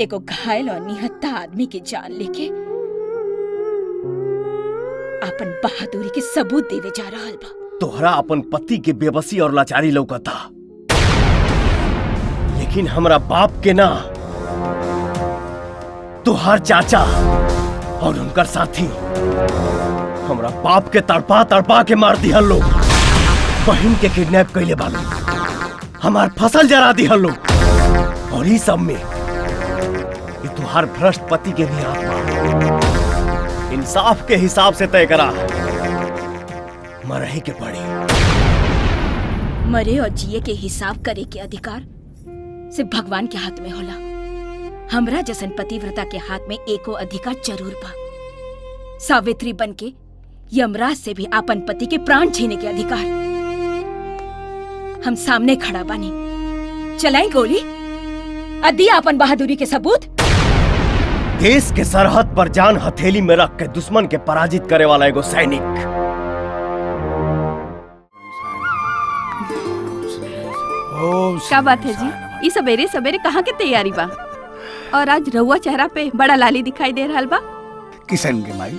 एगो घायल और निहत्था आदमी की जान लेके अपन बहादुरी के सबूत देवे जा रहल बा। तोहरा अपन पति के बेबसी और लाचारी लौकता, लेकिन हमरा बाप के ना, तोहार चाचा और उनकर साथी हमरा बाप के तड़पा तड़पा के मार दिहल लोग, बहन के किडनैप कैले बालो, हमार फसल जरा दिहल लोग, और इस सब में ये तुहार भ्रष्ट पति के भी हाथ बा। इंसाफ के हिसाब से तय करा, मरही के पड़ी। मरे और जिए के हिसाब करे के अधिकार सिर्फ भगवान के हाथ में होला। हमरा जैसन पतिव्रता के हाथ में एको अधिकार जरूर बा, सावित्री बनके यमराज से भी आपन पति के प्राण छीने के अधिकार। हम सामने खड़ा बानी, चलाई गोली, अदी आपन बहादुरी के सबूत। देश के सरहद पर जान हथेली में रख के दुश्मन के पराजित करे वाला एगो सैनिक। क्या बात है जी, ये सवेरे सवेरे कहाँ के तैयारी बा? और आज रहुआ चेहरा पे बड़ा लाली दिखाई दे रहा बा। किशन के माई,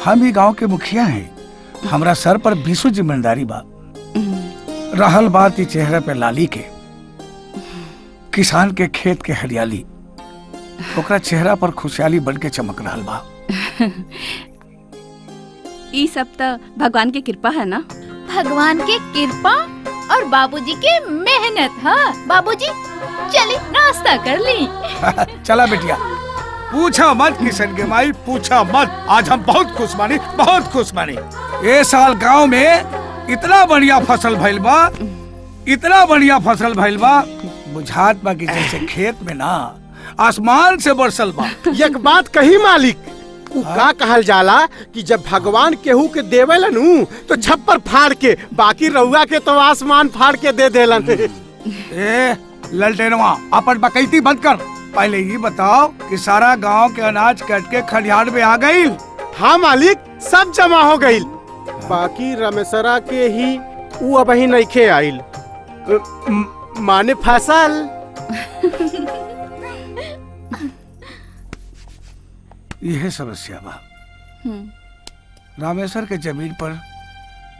हम ही गांव के मुखिया हैं, हमरा सर पर 20 जिम्मेदारी बा। रहल बात ई चेहरे पे लाली के, किसान के खेत के हरियाली, ओकरा चेहरा पर खुशहाली बन के चमक रहल बा। ई सब तो भगवान के कृपा है ना। भगवान के कृपा और बाबूजी के मेहनत। हाँ बाबूजी, चली नाश्ता कर ली। चला बेटिया, पूछा मत किशन के माई, पूछा मत। आज हम बहुत खुश मानी, बहुत खुश मानी। ये साल गांव में इतना बढ़िया फसल भइल बा, इतना बढ़िया फसल भइल बा, बुझात बा कि जैसे खेत में ना आसमान से बरसल बा। एक बात कही मालिक, उ का कहल जाला कि जब भगवान केहू के देवेलन तो छप्पर फाड़ के, बाकी रउआ के तो आसमान फाड़ के दे देलन। ए ललटेनवा, अपन बकैती बंद कर। पहले ये बताओ कि सारा गांव के अनाज कट के खलिहान में आ गई? हाँ मालिक, सब जमा हो गई, बाकी रमेशरा के ही उ अब ही नइखे आइल, माने फसल। यह समस्या बा। रामेश्वर के जमीन पर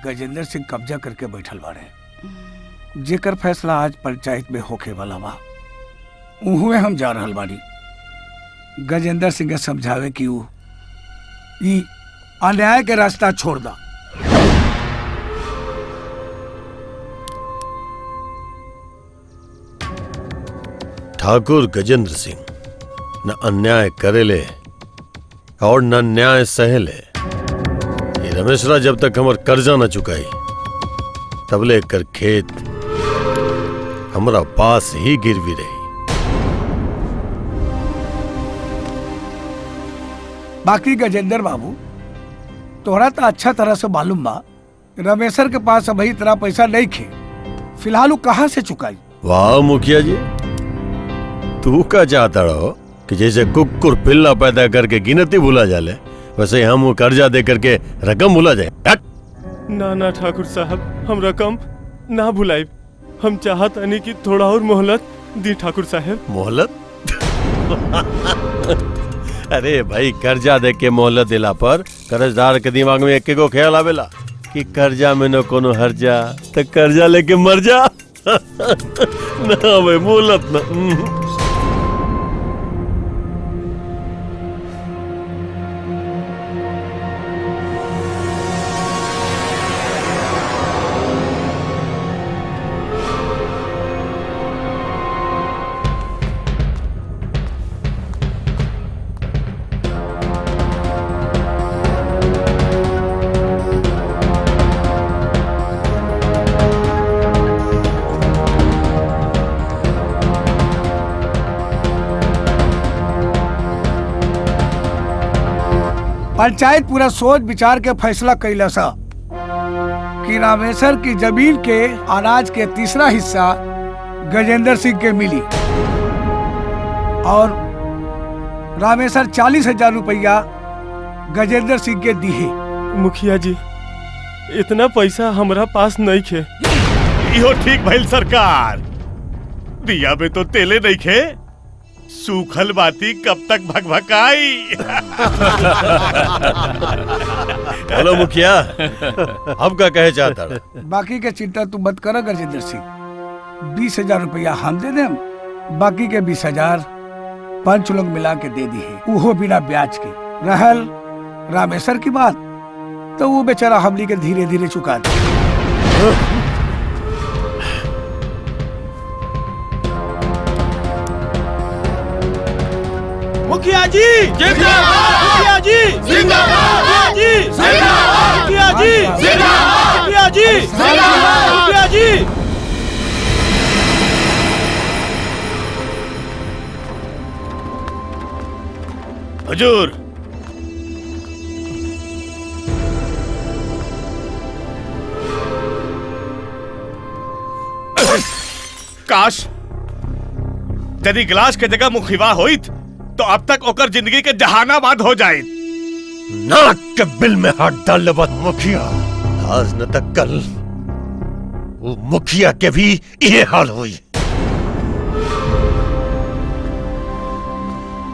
गजेंद्र सिंह कब्जा करके बैठल बाड़े, जेकर फैसला आज पंचायत में होके वाला बा। उहुए हम जा रहल बाड़ी गजेंद्र सिंह के समझावे कि उ ई अन्याय के रास्ता छोड़ दा। ठाकुर गजेंद्र सिंह न अन्याय करेले और न न्याय सहेले। ये रमेशरा जब तक हमर कर्जा न चुकाई तबले कर खेत हमरा पास ही गिरवी रही। बाकी गजेंद्र बाबू, तोहरा तो अच्छा तरह से मालूम बा रमेशर के पास अभी इतना पैसा नहीं खे, फिलहाल कहाँ से चुकाई? वाह मुखिया जी, तू का चाहता रहो कि जैसे कुकुर पिल्ला पैदा करके गिनती भूला जाले, वैसे हम वो कर्जा दे करके रकम भूला जाए। ना ना ठाकुर साहब, हम रकम ना भुलाई। हम चाहत नहीं कि थोड़ा और मोहलत दी ठाकुर साहब। मोहलत? अरे भाई, कर्जा दे के मोहलत दिला पर कर्जदार के दिमाग में एक ख्याल आवेला कि कर्जा में न कोनो हर्जा, तो कर्जा लेके मर जा। ना भाई, मोहलत ना। पंचायत पूरा सोच विचार के फैसला कैला सा कि रामेश्वर की जमीन के अनाज के तीसरा हिस्सा गजेंद्र सिंह के मिली और रामेश्वर 40,000 रुपया गजेंद्र सिंह के दिए। मुखिया जी, इतना पैसा हमरा पास नहीं खे। इहो ठीक भइल सरकार, दिया में तो तेले नहीं खे सूखल बाती कब तक भकभकाई। हेलो मुखिया, अब क्या कहे चाहता है? बाकी के चिंता तू मत कर गजेंद्र सिंह। 20,000 रुपया हम दे देम, बाकी के 20,000 5 लोग मिला के दे दी है, वो बिना ब्याज के। रहल रामेश्वर की बात, तो वो बेचारा हमली के धीरे धीरे चुका दे। मुखिया जी जिंदाबाद, मुखिया जी जिंदाबाद, मुखिया जी जिंदाबाद, मुखिया जी जिंदाबाद, मुखिया जी जिंदाबाद, मुखिया जी। हुजूर, काश यदि गिलास के जगह मुखिवा होइत तो अब तक ओकर जिंदगी के जहानाबाद हो जाए। नाक के बिल में हाथ डाल ले बात मुखिया, आज न तक कल वो मुखिया के भी ये हाल हुई।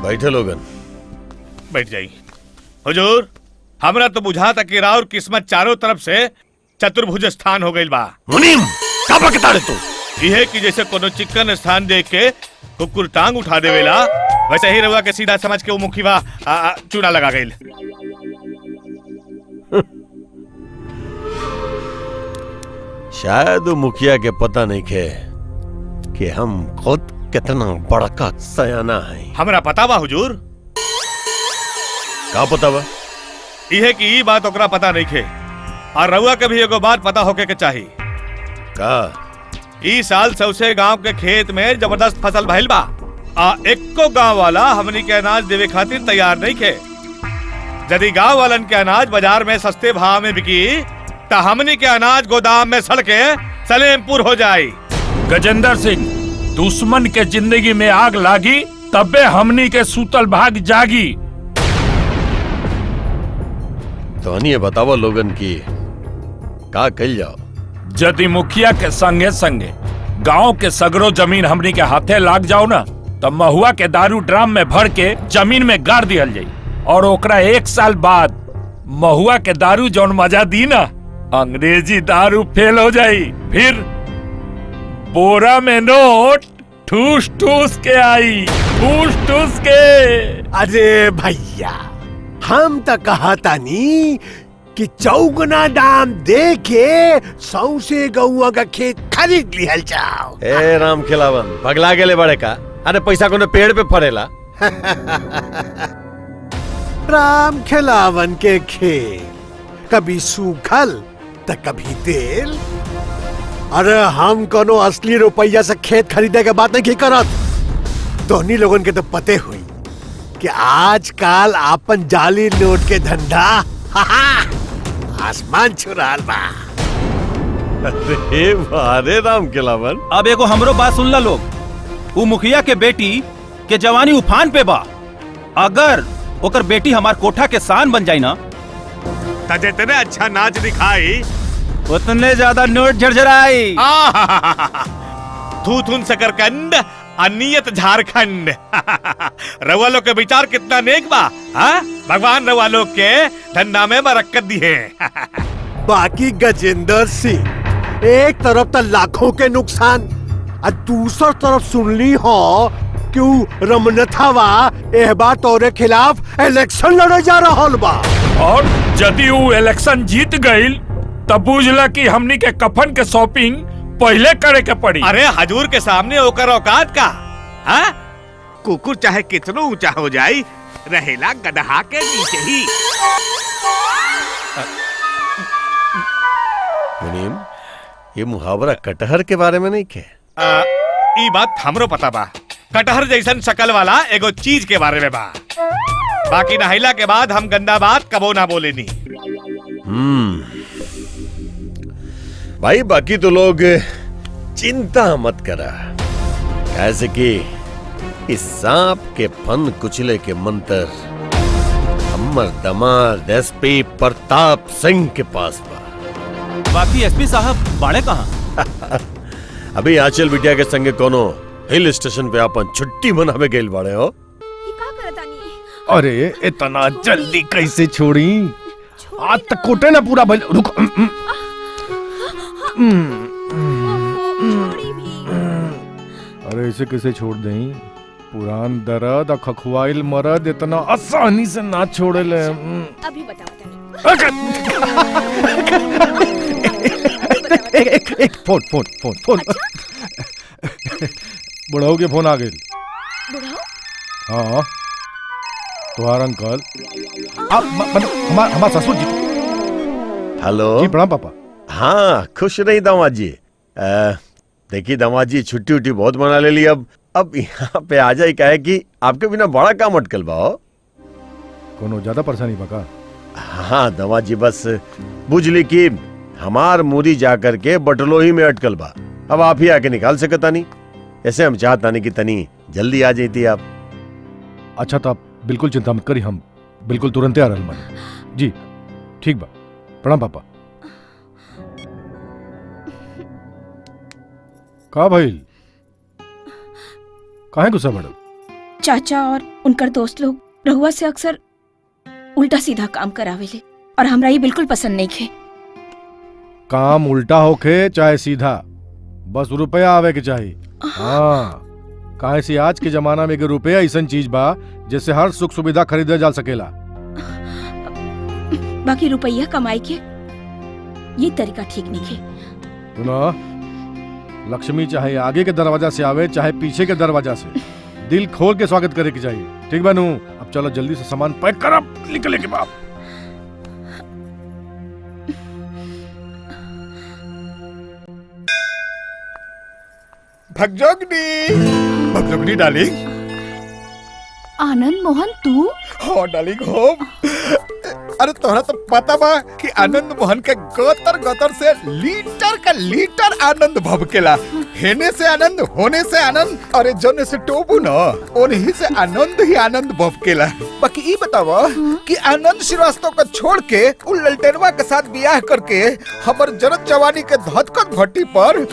बैठे लोगन, बैठ जाई। हुजूर, हमरा तो बुझाता कि राउर किस्मत चारों तरफ से चतुर्भुज स्थान हो गई बा। मुनीम का बकता रे तू? यह कि जैसे कोनो चिकन स्थान देख के कुकुर टांग उठा देवेला, वैसे ही रउआ के सीधा समझ के वो मुखिवा चूना लगा गई। शायद वो मुखिया के पता नहीं खे कि हम खुद कितना बड़का सयाना है। हमरा पता बा हुजूर। का पता बा? यह कि ई बात ओकरा पता नहीं खे, और रउआ के भी एगो बात पता होके के चाहिए। का? ई साल सौसे गांव के खेत में जबरदस्त फसल भइल बा, एको गांव वाला हमनी के अनाज देवे खातिर तैयार नहीं खे। यदि गांव वालन के अनाज बाजार में सस्ते भाव में बिकी तो हमनी के अनाज गोदाम में सड़ के सलेमपुर हो जाई। गजेंद्र सिंह, दुश्मन के जिंदगी में आग लागी तबे हमनी के सूतल भाग जागी। तो ये बतावा लोगन की का कल जाओ। यदि मुखिया के संगे संगे गांव के सगरो जमीन हमनी के हाथे लाग जाओ ना, तो महुआ के दारू ड्राम में भर के जमीन में गाड़ दिहल जाई, और ओकरा 1 साल बाद महुआ के दारू जौन मजा दी ना, अंग्रेजी दारू फेल हो जाई। फिर बोरा में नोट ठूस ठूस के आई, ठूस ठूस के। अरे भैया, हम तो कहता नी कि चौगुना दाम दे के सौसे गौआ का खेत खरीद लिहल जाओ। ए राम खिलावन, पगला गेले बड़े का? अरे पैसा कोनो पेड़ पे फरेला? राम खिलावन के खेत कभी सूखल तो कभी तेल। अरे हम कोनो असली रुपया से खेत खरीदे के बात नहीं करत। दोनों लोगन के तो पते हुई कि आजकल आपन जाली नोट के धंधा आसमान छुराल बा। अरे वारे राम खिलावन, अब एगो हमरो बात सुन ला लोग। वो मुखिया के बेटी के जवानी उफान पे बा, अगर ओकर बेटी हमार कोठा के शान बन जाई ना, तो जितने अच्छा नाच दिखाई उतने ज्यादा नोट झरझराई। थू थून सकरकंद अनियत झारखंड। रउआ लोग के विचार कितना नेक बा। भगवान रउआ लोग के धंधा में बरकत दी है। बाकी गजेंद्र सिंह, एक तरफ तो लाखों के नुकसान और दूसर तरफ सुनली हो कि रमनथावा एह बार तोरे खिलाफ इलेक्शन लड़े जा रहल बा, और यदि वो इलेक्शन जीत गईल तब बुझला कि हमनी के कफन के शॉपिंग पहले करे के पड़ी। अरे हजूर के सामने ओकर औकात का? कुकुर चाहे कितनो ऊंचा हो जाए, रहेला गदहा के नीचे ही। मुनीम, ये मुहावरा कटहर के बारे में नहीं के? ई बात हमरो पता बा। कटहर जैसन शक्ल वाला एगो चीज के बारे में बा। बाकी नहिला के बाद हम गंदा बात कबो ना बोलेनी। भाई बाकी तो लोग चिंता मत करा, कैसे कि इस सांप के फन कुचले के मंत्र हमर दमाद एसपी प्रताप सिंह के पास बा। बाकी एसपी साहब बाड़े कहाँ? अभी आंचल बिटिया के संगे कोनो हिल स्टेशन पे अपन छुट्टी मनावे गेल बाड़े हो। ये का करतानी? अरे इतना जल्दी कैसे छोड़ी? आज तक कोटे ना पूरा भइल। रुक। छोड़ी भी। अरे इसे कैसे छोड़ दें? पुरान दर्द और खखवाइल मरद इतना आसानी से ना छोड़े ले। अभी बताओ एक फोन फोन फोन फोन। बुढ़ाऊ के फोन आ गए। बुढ़ाऊ? हाँ तुम्हारा अंकल हमारा ससुर जी। हेलो जी प्रणाम पापा। हाँ खुश रही दामाद जी। देखिए दामाद जी छुट्टी उट्टी बहुत मना ले ली। अब यहाँ पे आ जाए क्या है कि आपके बिना बड़ा काम अटकल बाओ। कोनो ज्यादा परेशानी बका? हाँ दामाद जी बस बुझली कि हमार मूरी जा करके बटलोही में अटकल बा। अब आप ही आके निकाल सकता नहीं। ऐसे हम चाहता नहीं कि तनी जल्दी आ जाती आप। अच्छा तो आप बिल्कुल चिंता मत करी, हम बिल्कुल तुरंत आ रहे हैं। जी ठीक बा। प्रणाम पापा। का भाई काहे गुस्सा बढ़ल? चाचा और उनकर दोस्त लोग रहुआ से अक्सर उल्टा सीधा काम करावेले और हमरा ये बिल्कुल पसंद नहीं खे। काम उल्टा होके चाहे सीधा, बस रुपया आवे के चाहिए। हाँ काहे से आज के जमाना में रुपया ऐसन चीज बा जिससे हर सुख सुविधा खरीदा जा सकेला। बाकी रुपया कमाई के ये तरीका ठीक नहीं खे। सुनो, लक्ष्मी चाहे आगे के दरवाजा से आवे चाहे पीछे के दरवाजा से, दिल खोल के स्वागत करे के चाहिए। ठीक बनू? अब चलो जल्दी से सामान पैक कर, अब निकले के बाप। भगजोगनी डार्लिंग। आनंद मोहन तू? हाँ डार्लिंग हो। अरे तोहरा तो पता बा कि आनंद मोहन के गोतर गोतर से लीटर का लीटर आनंद भभकेला। हेने से आनंद, होने से आनंद, अरे जोने से टोबू न ओनही से आनंद ही आनंद भभकेला। बाकी ई बतावा कि आनंद श्रीवास्तव को छोड़ के उन ललटेनवा के साथ ब्याह करके हमर जरत जवानी के धधकत भट्टी पर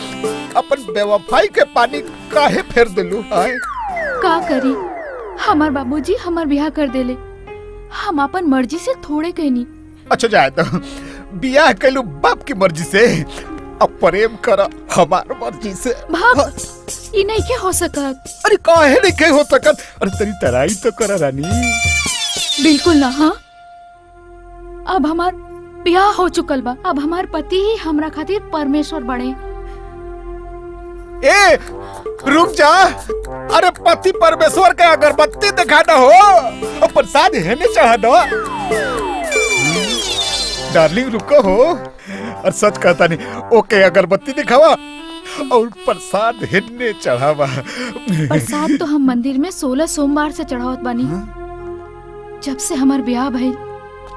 अपन बेवफाई के पानी काहे फेर दिलू? हाय का करी, हमार बाबूजी हमार ब्याह कर देले। हम अपन मर्जी से थोड़े कहनी। अच्छा जाए तो ब्याह कैलू बाप की मर्जी से, अब प्रेम कर हमार मर्जी से। बाप ये नहीं के हो सकत। अरे काहे नहीं के हो सकत? अरे तेरी तराई तो करा रानी। बिल्कुल ना। हाँ अब हमार ब्याह हो चुकल बा। अब हमार पति ही हमरा खातिर परमेश्वर बने। ए रुक जा। अरे पति परमेश्वर के अगरबत्ती दिखाना हो और प्रसाद हेने चढ़ा दो। डार्लिंग रुको हो, और सच कहता नहीं। ओके अगरबत्ती दिखावा और प्रसाद हेने चढ़ावा। प्रसाद तो हम मंदिर में 16 सोमवार से चढ़ावत बानी। जब से हमार ब्याह भइल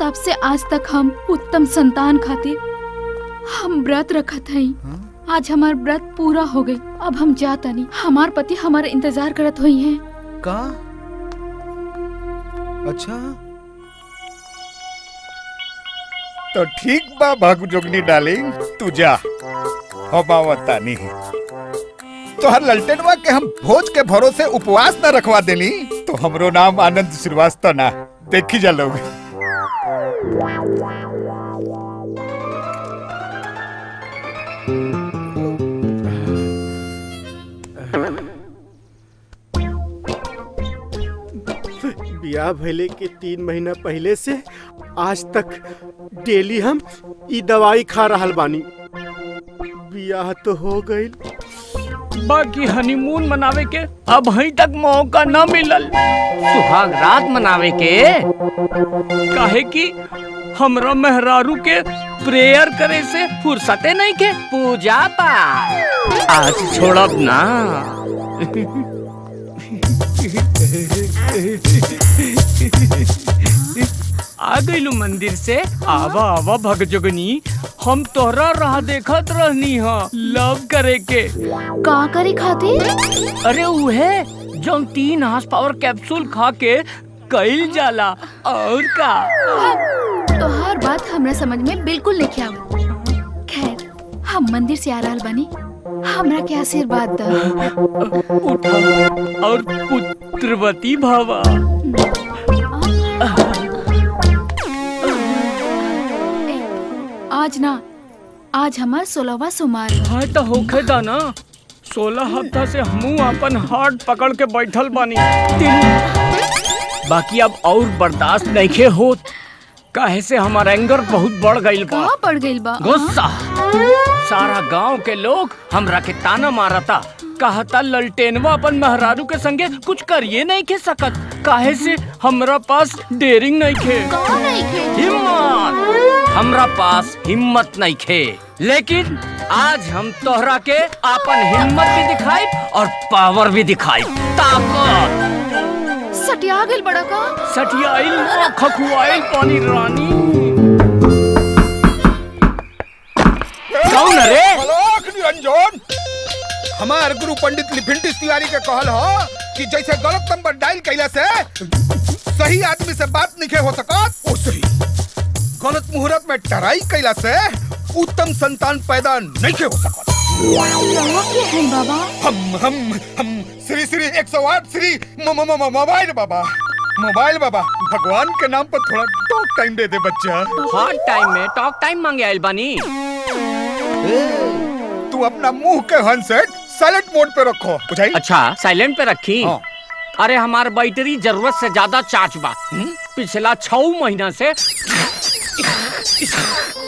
तब से आज तक हम उत्तम संतान खातिर हम व्रत रखत हई। आज हमार व्रत पूरा हो गई। अब हम जाता नहीं। हमार पति हमारा इंतजार करत हुई हैं। का? अच्छा तो ठीक बा भागुजोगनी डार्लिंग, तू जा। हम आवता नहीं। तो हर ललटेनवा के हम भोज के भरोसे उपवास न रखवा देनी तो हमरो नाम आनंद श्रीवास्तव ना। देखी जा लोग। ब्याह भइले के 3 महीना पहले से आज तक डेली हम ई दवाई खा रहल बानी। ब्याह तो हो गई, बाकी हनीमून मनावे के अब अभी तक मौका न मिलल। सुहाग रात मनावे के काहे कि हमरा मेहरारू के प्रेयर करे से फुर्सते नहीं के। पूजा पाठ आज छोड़ब ना। आ गईलू मंदिर से। आवा आवा भगजोगनी, हम तोहरा राह देखत रहनी हा लव करे के। का करे खातिर? अरे उहे जो 3 हार्स पावर कैप्सूल खा के कईल जाला और का। तो हर बात हमरा समझ में बिल्कुल नहीं आवत। खैर हम मंदिर से आ रहल बानी। हमरा के आशीर्वाद द। उठा और पुत्रवती भवा। आज ना, आज हमार 16वां सोमवार है। हाँ तो होखे दा ना, 16 हफ्ता से हमू अपन हाथ पकड़ के बैठल बानी। बाकी अब और बर्दाश्त नहीं खे होत, काहे से हमारा एंगर बहुत बढ़ गईल बा। कहाँ बढ़ गईल बा? गुस्सा। सारा गांव के लोग हमरा के ताना मारता, कहता ललटेनवा अपन मेहरारू के संगे कुछ करिए नहीं के सकत, काहे से हमरा पास डेयरिंग नहीं खे। कहाँ नहीं खे? हिम्मत। हमरा पास हिम्मत नहीं खे, लेकिन आज हम तोहरा के अपन हिम्मत भी दिखाई और पावर भी दिखाई। ताकत। सटिया गईल बड़ा का? सटियाइल खखुआइल पानी रानी। कौन रे? मलाक निरंजन। हमार गुरु पंडित लिपिंटिस तिवारी के कहल हो कि जैसे गलत नंबर डायल कैला से सही आदमी से बात नहीं हो सकत, ओ सही गलत मुहूर्त में टराई कैला से उत्तम संतान पैदा नहीं हो सकत। रहुआ के है बाबा? हम श्री श्री 108 श्री मोबाइल बाबा, मोबाइल बाबा, भगवान के नाम पर थोड़ा टॉक टाइम दे दे बच्चा। हॉट टाइम में टॉक टाइम मांगे आइल बानी। तू अपना मुंह के हैंडसेट साइलेंट मोड पे रखो, बुझाई? अच्छा साइलेंट पे रखी। हाँ। अरे हमार बैटरी जरूरत से ज्यादा चार्ज बा। पिछला 6 महीना से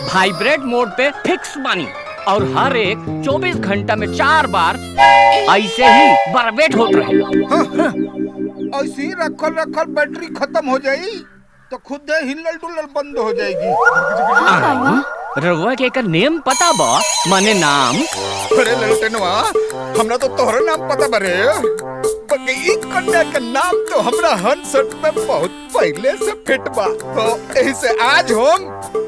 वाइब्रेट मोड पे फिक्स बानी और हर एक 24 घंटा में 4 बार ऐसे ही वाइब्रेट होत रहे। ऐसे ही रखल बैटरी खत्म हो जाई तो खुद हिलल डुलल बंद हो जाएगी। रउआ के एकर नेम पता बा? माने नाम? अरे ललटेनवा, हमरा तो तोहरा नाम पता बरे, बाकी ई कन्या का नाम तो हमरा हैंडसेट में बहुत पहले से फिट बा, तो एही से आज हम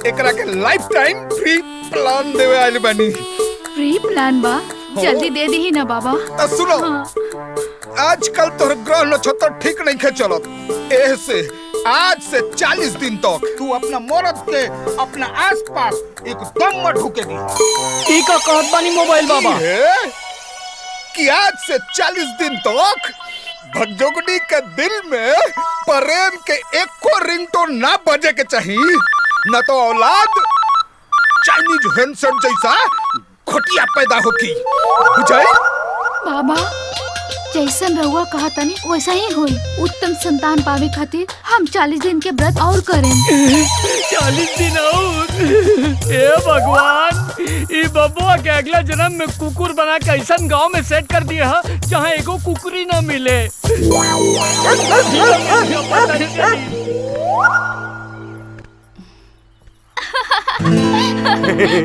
एकरा के लाइफ टाइम फ्री प्लान देवे आइल बानी। फ्री प्लान बा? जल्दी दे दी ना बाबा। तो सुनो, आजकल तोहर ग्रह नक्षत्र ठीक नहीं खे चलत, एह से आज से 40 दिन तक तू अपना मर्द के अपना आसपास एकदम मत ढूकेगी। ई का कहत बानी मोबाइल बाबा? कि आज से 40 दिन तक भगजोगनी के दिल में प्रेम के एको रिंगटोन ना बजे के चाहिए, न तो औलाद चाइनीज हैंडसेट जैसा घोटिया पैदा होगी, बुझाई? बाबा जैसन रहुआ कहा तनी वैसा ही होई। उत्तम संतान पावे खातिर हम 40 दिन के व्रत और करें। 40 दिन और? ए भगवान, ई बबुआ के अगला जन्म में कुकुर बना के ऐसा गांव में सेट कर दिया है जहाँ एगो कुकुरी न मिले।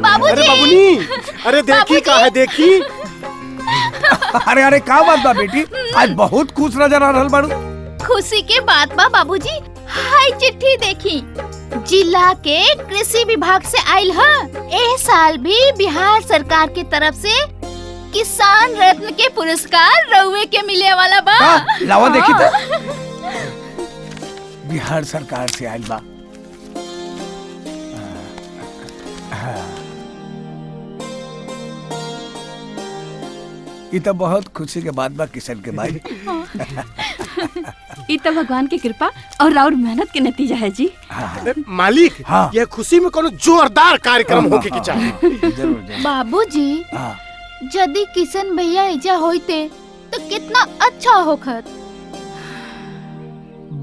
बाबूजी, अरे देखी का है, देखी। अरे अरे का बात बा बेटी, आज बहुत खुश नजर आ रहल बाड़ू। खुशी के बात बा बाबूजी, हाय चिट्ठी देखी, जिला के कृषि विभाग से आइल है। एह साल भी बिहार सरकार के तरफ से किसान रत्न के पुरस्कार रउए के मिले वाला बा। लावा देखी तो। बिहार सरकार से आइल बा। ये तो बहुत खुशी के बात बा किशन के भाई। ये तो भगवान की कृपा और राउर मेहनत के नतीजा है जी। मालिक, यह खुशी में कोनो जोरदार कार्यक्रम होके के चाहिए। बाबूजी, यदि किशन भैया ऐजा होते तो कितना अच्छा होखत।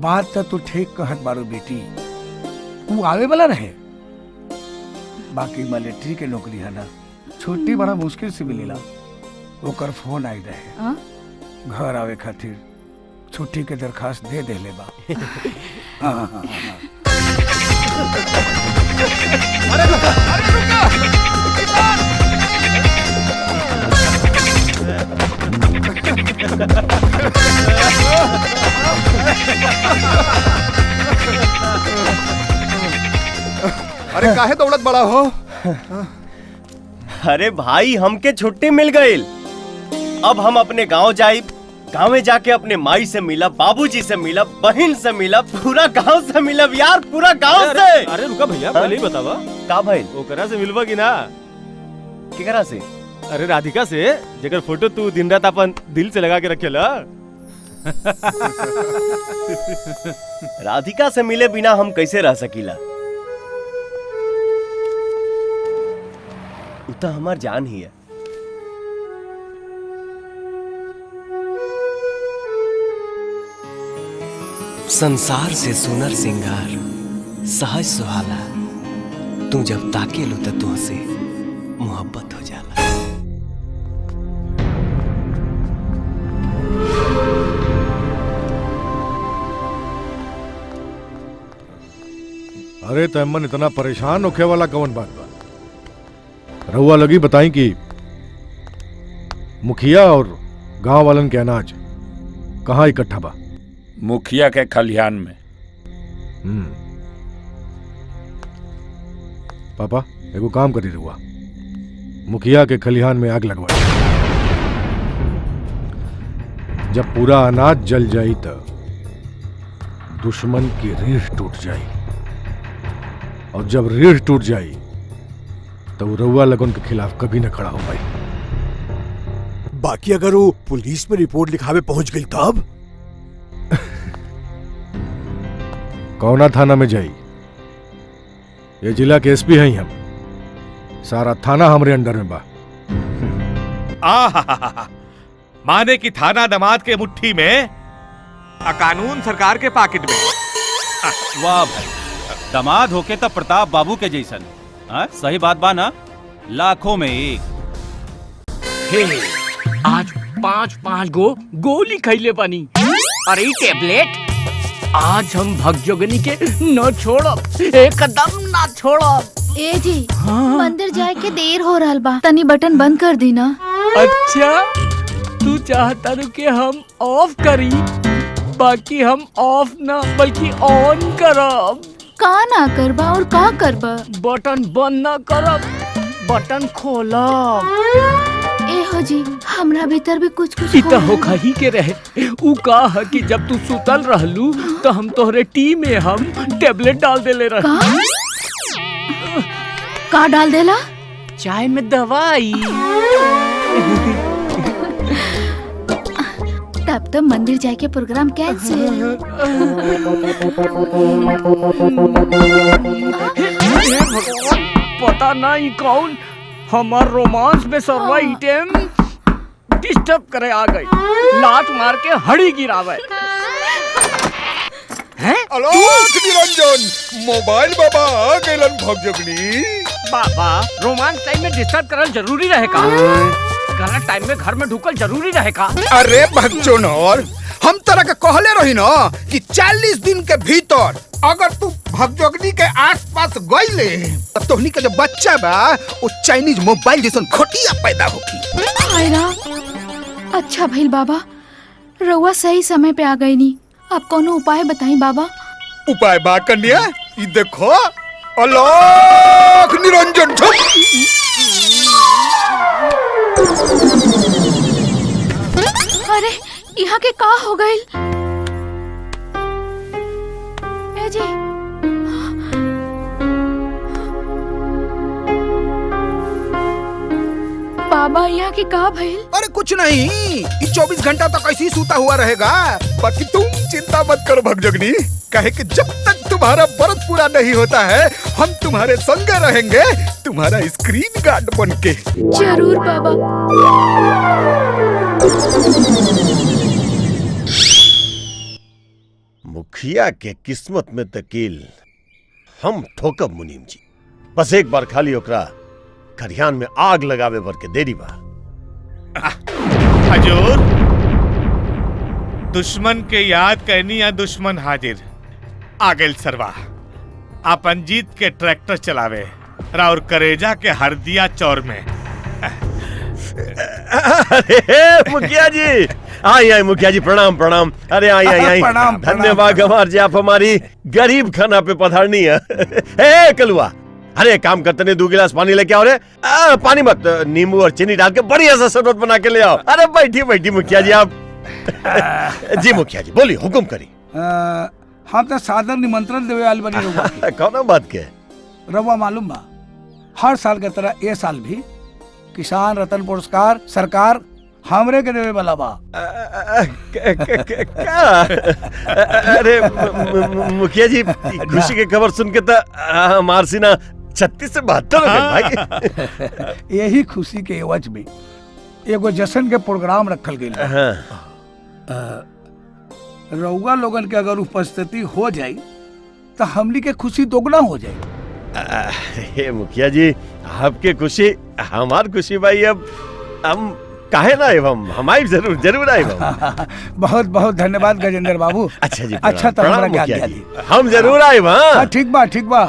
बात तो तू ठीक कहत बारू बेटी, तू आवे वाला रहे, बाकी मिलिट्री के नौकरी है ना, छुट्टी बड़ा मुश्किल से मिलेला। ओकर फोन आई रहे, घर आवे खातिर छुट्टी के दरखास्त दे देले बा। अरे रुका, अरे काहे दौड़त बड़ा हो? अरे भाई, हमके छुट्टी मिल गई, अब हम अपने गांव जाए, गांव में जाके अपने माई से मिला, बाबूजी से मिला, बहन से मिला, पूरा गांव से मिला यार, पूरा गांव से। अरे रुका भैया, पहले ही बतावा का भाई? ओकरा से मिलवा की ना? केकरा से? अरे राधिका से जेकर फोटो तू दिन रात अपन दिल से लगा के रखेला। राधिका से मिले बिना हम कैसे रह सकीला? उतना हमार जान ही है। संसार से सुनर सिंगार सहज सुहाला, तू जब ताके लो तो तुझसे मोहब्बत हो जाला। अरे तैमन इतना परेशान होखे वाला कौन बात बा? रहुआ लगी बताई कि मुखिया और गांव वालन के अनाज कहाँ इकट्ठा बा? मुखिया के खलिहान में। पापा एगो काम करी रहुआ, मुखिया के खलिहान में आग लगवा। जब पूरा अनाज जल जाई तो दुश्मन की रीढ़ टूट जाई, और जब रीढ़ टूट जाई तो वो रउआ लगन के खिलाफ कभी न खड़ा हो पाई। बाकी अगर वो पुलिस में रिपोर्ट लिखावे पहुंच गई तब? कौना थाना में जाई? ये जिला के एसपी हैं हम, सारा थाना हमरे अंडर में बा। माने की थाना दामाद के मुट्ठी में, कानून सरकार के पॉकेट में। वाह भाई, दामाद होके तो प्रताप बाबू के जैसन। सही बात बा ना? लाखों में एक। हे, आज 5-5 गो गोली खैले पानी। अरे टेबलेट, आज हम भगजोगनी के न छोड़ब, एकदम न छोड़ब। ए जी, मंदिर जाए के देर हो रहा बा, तनी बटन बंद कर दी ना। अच्छा, तू चाहता रू के हम ऑफ करी, बाकी हम ऑफ ना बल्कि ऑन करब। का ना करबा और का करबा? बटन बंद ना करब, बटन खोलब। ए हो जी, हमरा भीतर भी कुछ इतना हो खही के रहे। उ कहा कि जब तू सुतल रहलू तो हम तोहरे टी में हम टेबलेट डाल देले रहे। का डाल देला? चाय में दवाई। तब तो मंदिर जाए के प्रोग्राम कैंसिल। पता नहीं कौन हमार रोमांस में सर्वा आइटम डिस्टर्ब करे आ गई, लात मार के हड़ी गिरावे। हैं? अलोक निरंजन, मोबाइल बाबा आ गइलन भगजगनी। बाबा, रोमांस टाइम में डिस्टर्ब करल जरूरी रहे का? गलत टाइम में घर में ढुकल जरूरी रहे का? अरे भगजोनर, हम तरह के कहले रही ना कि 40 दिन के भीतर अगर तू भगजोगनी के आसपास गइले तो तोहनी के जो बच्चा बा वो चाइनीज मोबाइल जैसन खोटिया पैदा होगी। आयरा, अच्छा भइल बाबा, रउआ सही समय पे आ गई नी। अब कोनो उपाय बताई बाबा। उपाय बा कन्या, ई देखो अलोक निरंजन। अरे यहाँ के का हो गइल? ए जी, बाबा यहाँ के का भइल? अरे कुछ नहीं, ये 24 घंटा तक ऐसे ही सूता हुआ रहेगा। बाकी तुम चिंता मत करो भगजगनी, कहे कि जब तक तुम्हारा व्रत पूरा नहीं होता है हम तुम्हारे संग रहेंगे, तुम्हारा स्क्रीन गार्ड बनके। जरूर बाबा। मुखिया के किस्मत में तकील हम ठोकब मुनीम जी। बस एक बार खाली ओकरा खरियान में आग लगावे भर के देरी बा। हजूर, दुश्मन के याद कहनी या दुश्मन हाजिर आ गइल सरवा। अपन जीत के ट्रैक्टर चलावे राउर करेजा के हरदिया चौर में। अरे मुखिया जी, आई मुखिया जी, प्रणाम प्रणाम। अरे आई धन्यवाद गंवार जी, आप हमारी गरीब खाना पे पधारनी है। ए कलुआ, अरे काम करते नहीं, 2 गिलास पानी लेके आओ रे। पानी मत, नींबू और चीनी डाल के बढ़िया सा शरबत बना के ले आओ। अरे बैठी मुखिया जी आप। जी मुखिया जी बोलिए, हुक्म करी। हम तो सादर निमंत्रण देवे वाले बनी रहुआ। कौन बात के? रहुआ मालूम बा, हर साल के तरह ये साल भी किसान रत्न पुरस्कार सरकार हमरे के देवे वाला बा। अरे मुखिया जी, खुशी के खबर सुन के तो हमार सीना 36 से 72 हो गइल भाई। यही खुशी के एवज में एगो जश्न के प्रोग्राम रखल गइल बा। रउआ लोगन के अगर उपस्थिति हो जाई तो हमनी के खुशी दोगुना हो जाई। अरे मुखिया जी, आपके खुशी हमार खुशी भाई। अब हम काहे ना आइब, हम आइब जरूर जरूर आइब। बहुत बहुत धन्यवाद गजेंद्र बाबू। अच्छा जी, अच्छा तो प्रणाम हमरा के मुखिया आज्ञा जी। दी। हम जरूर आइब। हाँ ठीक बा ठीक बा।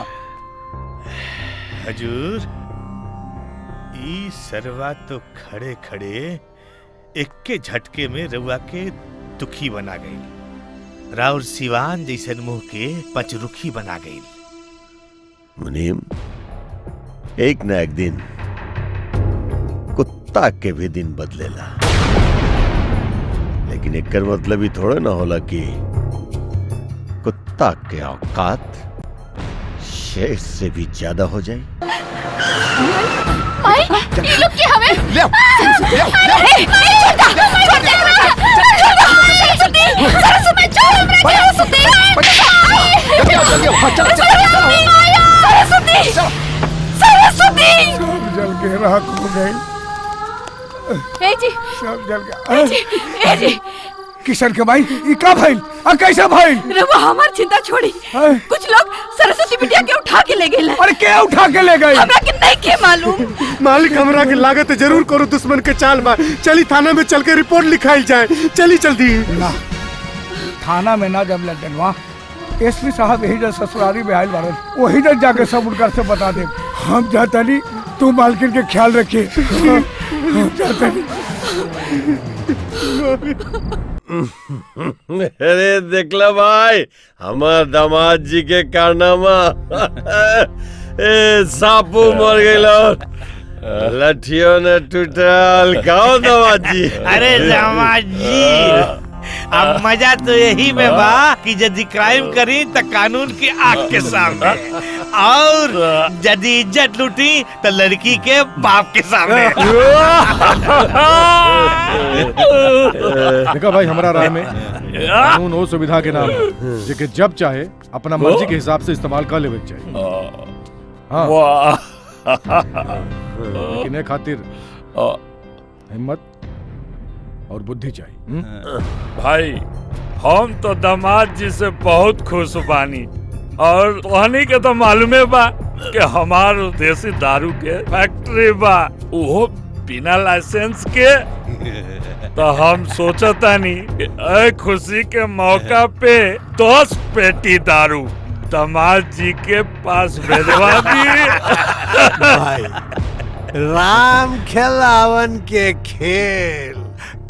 हजूर, ई सरवा तो खड़े खड़े इक्के झटके में रउआ के दुखी बना गई। राउर सिवान जैसन मुंह के पचरुखी बना गई। मुनीम, एक न एक दिन कुत्ता के भी दिन बदलेला, लेकिन एक मतलब ही थोड़ा ना होला कि कुत्ता के औकात शेर से भी ज्यादा हो जाए। माई, ये लोग क्या हमें ले जल के राख हो गई। ए जी, सब जल ए जी, ए जी। किशन के भाई ई का भाई आ कैसा भाई? रवा हमार चिंता छोड़ी। कुछ लोग सरस्वती बिटिया के उठा के ले गए। अरे क्या उठा के ले गए? हमरा के नहीं के मालूम। मालिक, हमरा के लागत जरूर करो दुश्मन के चाल बा। चली थाना में चल के रिपोर्ट लिखाई जाए। चली जल्दी। ना थाना में ना जब लड़न वहाँ एसपी साहब यही जब ससुरारी में आयल बारन, वही जब जाके सब उनकर से बता दे। हम जाता नहीं, तू मालकिन के ख्याल रखिए। हम जाता नहीं। अरे देखला भाई, हमार दामाद जी के कारनामा। ए सापू मर गइल और लठियों ने टूटल। गाओ दामाद जी। अरे दामाद जी, अब मजा तो यही में बा कि यदि क्राइम करी तो कानून की आग के सामने, और यदि इज्जत लूटी तो लड़की के बाप के सामने। देखा भाई, हमारा राय में कानून वो सुविधा के नाम है जेके जब चाहे अपना मर्जी के हिसाब से इस्तेमाल कर लेवे के चाहिए। हाँ, लेकिन ए खातिर हिम्मत और बुद्धि चाहिए। भाई, हम तो दामाद जी से बहुत खुश बानी, और तोहनी के तो मालूमे बा कि हमार देसी दारू के फैक्ट्री बा, वो बिना लाइसेंस के। तो हम सोचतानी कि खुशी के मौका पे 10 पेटी दारू दामाद जी के पास भेजवा दी। भाई, राम खिलावन के खेल,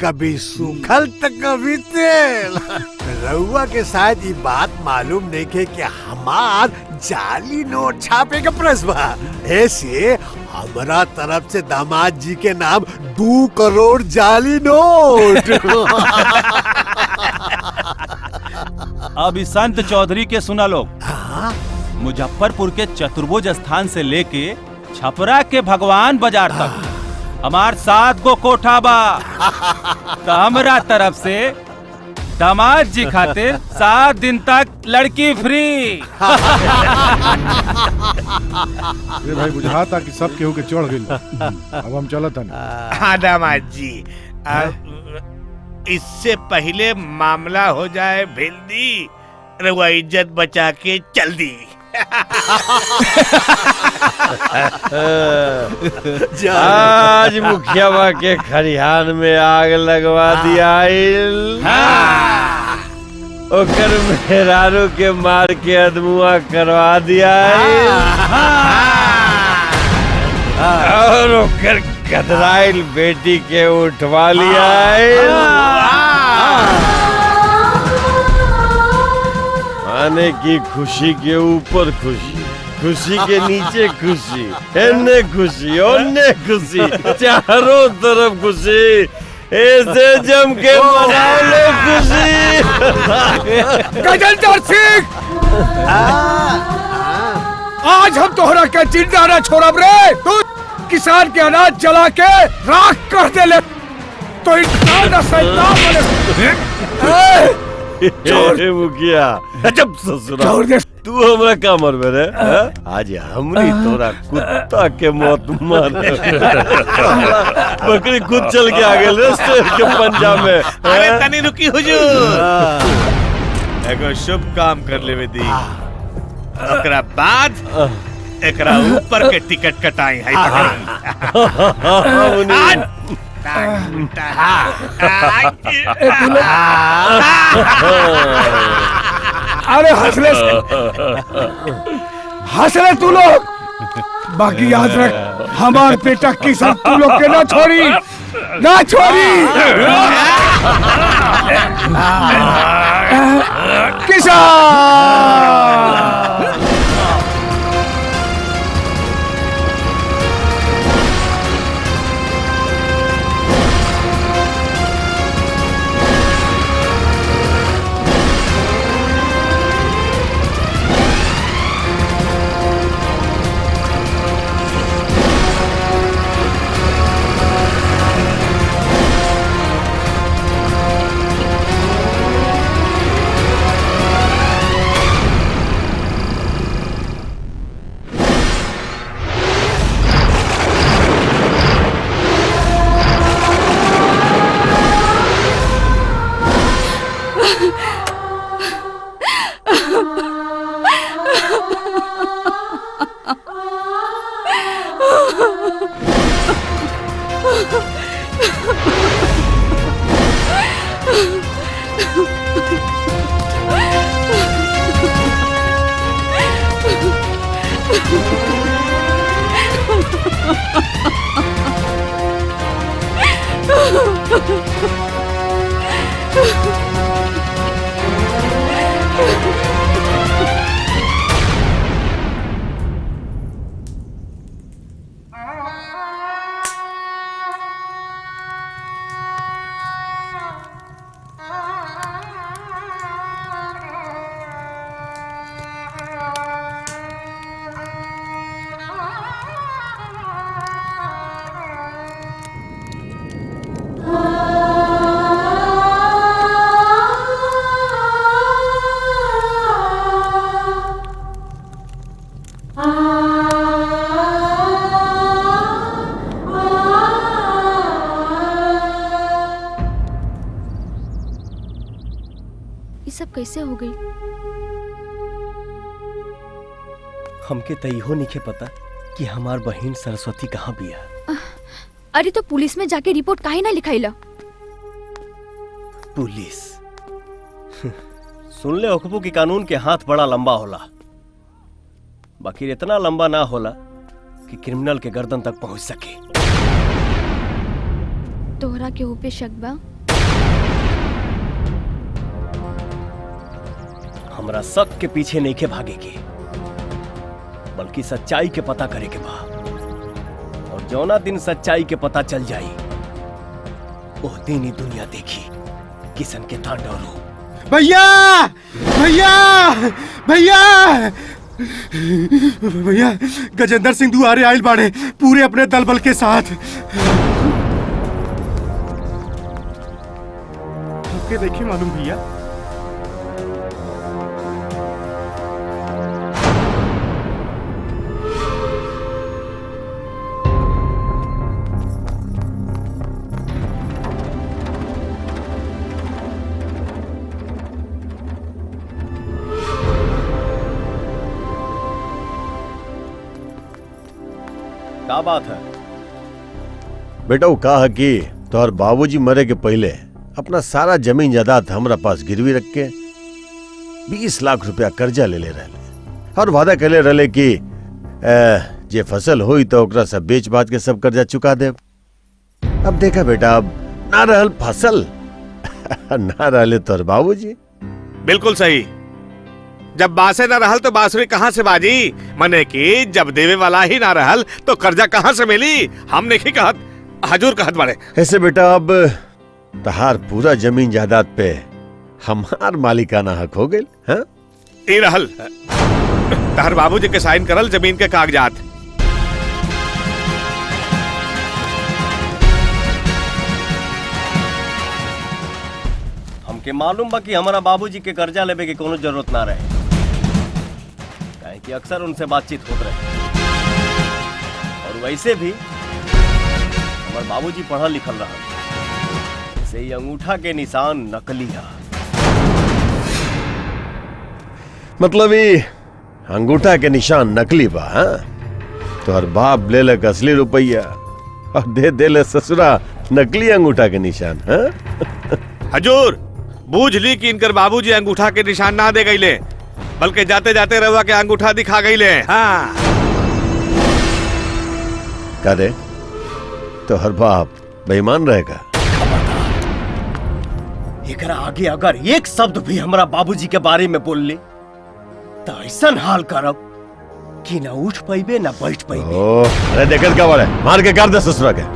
कभी सूखल तो कभी तेल। रउआ के शायद ये बात मालूम नहीं के कि हमार जाली नोट छापे का प्रेस बा। ऐसे हमारा तरफ से दामाद जी के नाम 2 करोड़ जाली नोट। अब इस संत चौधरी के सुना लो। मुजफ्फरपुर के चतुर्भुज स्थान से लेके छपरा के भगवान बाजार तक हमार 7 गो कोठा बा। तो हमरा तरफ से दामाद जी खातिर 7 दिन तक लड़की फ्री। ये भाई बुझाता कि सब केहू के चढ़ गइल। अब हम चलत हन। हाँ दामाद जी, इससे पहले मामला हो जाए भिल्दी, रउआ इज्जत बचा के चल दी। आज मुखिया के खरिहान में आग लगवा दिया। ओकर मेहरारू के मार के अदमुआ करवा दिया। और ओकर गदराइल बेटी के उठवा लिया। आने की खुशी के ऊपर खुशी, खुशी के नीचे खुशी, एने खुशी, ओने खुशी, चारों तरफ खुशी। ऐसे जम के मना लो खुशी। गजेंद्र सिंह, आज हम तोहरा के जिंदा न छोड़ब रे। तू किसान के अनाज जला के राख कर देले तो इंसान शैतान बने। ए मुखिया जब ससुरा छोड़ दे। तू हमरा का मरबे रे आज हमरी तोरा कुत्ता के मौत मार बकरी खुद चल के आ गेल रे शेर के पंजा में। अरे तनी रुकी हुजूर, एगो शुभ काम कर लेवे दी, ओकरा बाद एकरा ऊपर के टिकट कटाई है। अरे हंसले तू लोग, बाकी याद रख हमार बेटा किसान तू लोग के ना छोड़ी, ना छोड़ी। किसान सब कैसे हो गई? हमके तइहो नहीं पता कि हमार बहन सरस्वती कहाँ बिया। अरे तो पुलिस में जाके रिपोर्ट काहे ना लिखाइला? पुलिस सुन ले हुक्मों की कानून के हाथ बड़ा लंबा होला, बाकी इतना लंबा ना होला कि क्रिमिनल के गर्दन तक पहुंच सके। तोहरा के ऊपर शक बा? हमरा शक के पीछे नहीं के भागेगी, बल्कि सच्चाई के पता करे के बा। और जौना दिन सच्चाई के पता चल जाई, वो दिन ही दुनिया देखी किशन के तांडव रूप। भैया भैया भैया भैया गजेंद्र सिंह दुआरे आइल बाड़े पूरे अपने दल बल के साथ। आपके देखिए मालूम भैया। क्या बात है बेटा? वो कहा कि तोहर बाबूजी मरे के पहले अपना सारा जमीन जायदाद हमरा पास गिरवी रख के 20 लाख रुपया कर्जा ले रहे और वादा करे रहे कि जे फसल हुई तो ओकरा सब बेच बाच के सब कर्जा चुका दे। अब देखा बेटा, अब ना रहल फसल ना रहले तोहर बाबूजी। बिल्कुल सही। जब बासे ना रहल तो बांसुरी कहाँ से बाजी? मने कि जब देवे वाला ही ना रहल तो कर्जा कहाँ से मिली? हमने की कहत, हजूर कहत बारे। ऐसे बेटा, अब तहार पूरा जमीन जायदाद पे हमार मालिकाना हक हो गइल। हाँ, ई रहल तहर बाबूजी के साइन करल जमीन के कागजात। हमके मालूम बा कि हमारा बाबूजी के कर्जा लेवे के कोनो जरूरत ना रहे, काहे कि अक्सर उनसे बातचीत होत रहे। और वैसे भी हमारे बाबूजी पढ़ल लिखल रहा, से ये अंगूठा के निशान नकली है। मतलब ये अंगूठा के निशान नकली बा? हाँ? तो हर बाप ले लक असली रुपया और दे ले ससुरा नकली अंगूठा के निशान। हाँ? हजूर बूझ ली कि इनकर बाबूजी अंगूठा के निशान ना दे गईले, बल्कि जाते जाते रवा के अंगूठा दिखा गईले। हाँ करे तो हर बाप बेईमान रहेगा। एकरा आगे अगर एक शब्द भी हमारा बाबूजी के बारे में बोल ले तो ऐसा हाल करब कि ना उठ पाइबे ना बैठ पाइबे। अरे देखत का बड़े मार के कर दे ससुरा के।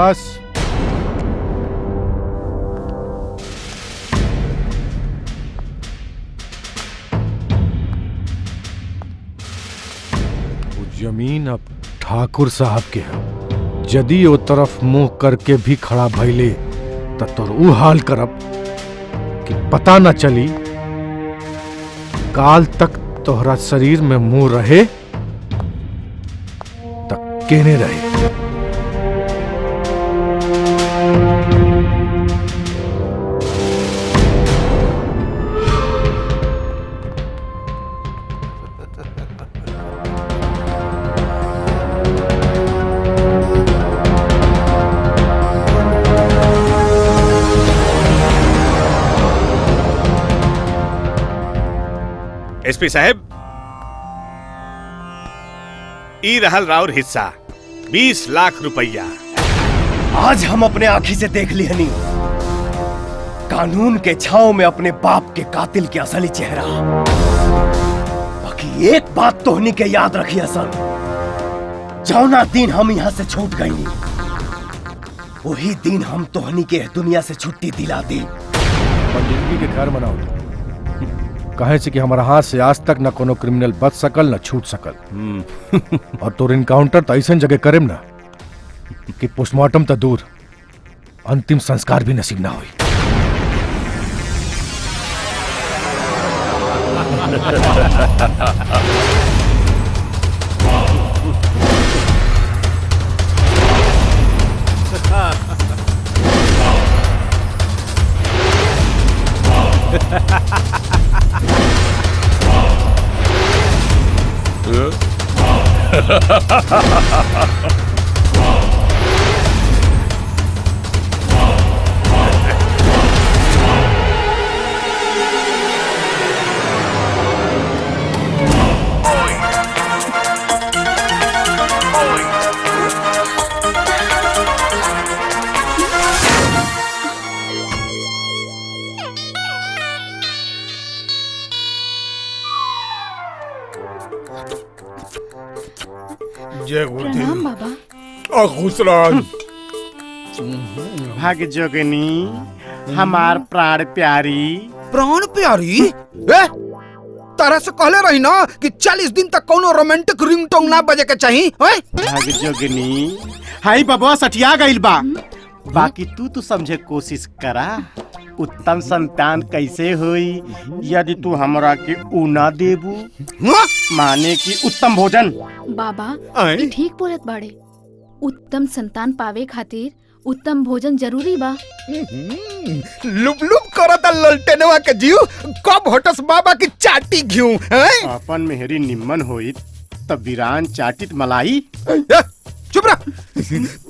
बस वो जमीन अब ठाकुर साहब के है। यदि वो तरफ मुंह करके भी खड़ा भइले तोर ऊ हाल करब कि पता न चली काल तक तोहरा शरीर में मुंह रहे तक केने रहे। एसपी साहब, ई रहल राउर हिस्सा 20 लाख रुपया। आज हम अपने आंखी से देख ली हनी कानून के छांव में अपने बाप के कातिल के असली चेहरा। बाकी एक बात तोहनी के याद रखी हसन, जौना दिन हम यहाँ से छूट गई वही दिन हम तोहनी के दुनिया से छुट्टी दिला दी। जिंदगी के घर बनाओ कहे से कि हमारा हाथ से आज तक न कोनो क्रिमिनल बच सकल न छूट सकल। और तोर इनकाउंटर तो ऐसा जगह करेम ना कि पोस्टमार्टम तो दूर अंतिम संस्कार भी नसीब ना हुई। जय प्रणाम बाबा। गुरुदेव। भाग जोगनी हमार प्राण प्यारी। प्राण प्यारी? ए? तारा से कहले रही ना कि 40 दिन तक कोनो रोमांटिक रिंगटोन ना बजे के चाहिए। भाग जोगनी हाई बबुआ सटिया गइल बा। बाकी तू समझे कोशिश करा उत्तम संतान कैसे होई यदि तू हमरा के ऊ ना देबू। माने कि उत्तम भोजन। बाबा ये ठीक बोलत बाड़े। उत्तम संतान पावे खातिर उत्तम भोजन जरूरी बा। लुप लुप करता ललटेनवा के जीव कब हटस बाबा की चाटी घिऊ। अपन मेहरी निम्मन होई तब वीरान चाटित मलाई। चुप रह।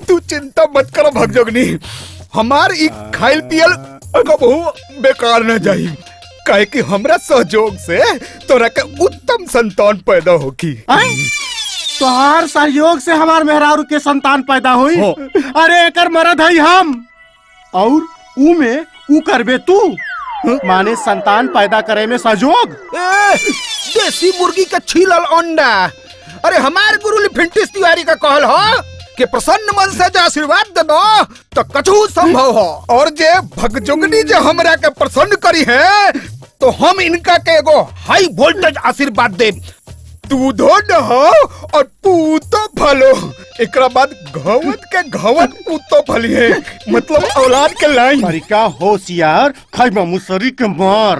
तू चिंता मत करो भगजोगनी, हमार ई खाइल पियल कबहू बेकार न जाई। काहे कि हमरा सहयोग से तोरा के उत्तम संतान पैदा होगी। तोहार सहयोग से हमार मेहरारू के संतान पैदा हुई। अरे एकर मरद है हम और ऊ में ऊ करबे तू। माने संतान पैदा करे में सहयोग। देसी मुर्गी का छीलल अंडा। अरे हमार गुरु लिफिंटिस तिवारी का कहल हो कि प्रसन्न मन से जो आशीर्वाद दे दो तो कछु संभव हो। और जे भगजोगनी जो हमरा के प्रसन्न करी है तो हम इनका के एगो हाई वोल्टेज आशीर्वाद दे। तू धो न हो और पूतो भलो। एकरा बाद घवत के घवत पूतो भली है, मतलब औलाद के लाइन। तरीका होशियार खैमा मुसरी के मार।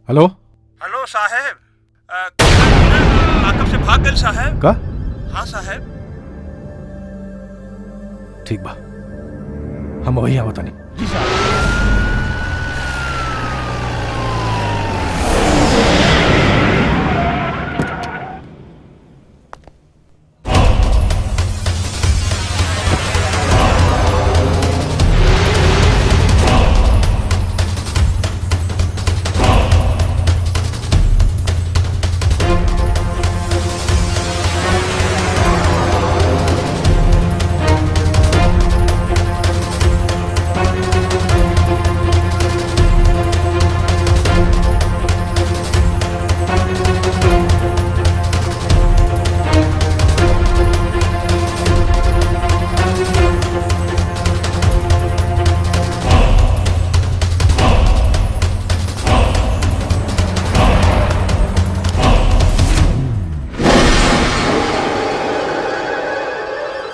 हेलो हेलो साहेब, कब से भाग गए साहेब? का? हाँ साहेब। ठीक बा, हम वही आवत नहीं। जी साहब।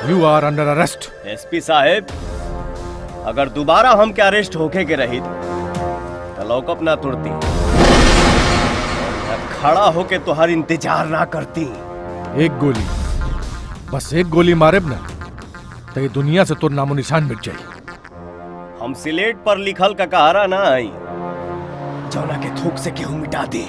You are under arrest. SP साहेब, अगर दोबारा हम के अरेस्ट होके के रही तो लौकअप ना तुरती, खड़ा होके तुहार इंतजार ना करती। एक गोली, बस एक गोली मारेब ना तो ये दुनिया से तो नामो निशान मिट जाए। हम सिलेट पर लिखल का कहारा ना आई जौना के थूक से केहू मिटा दे।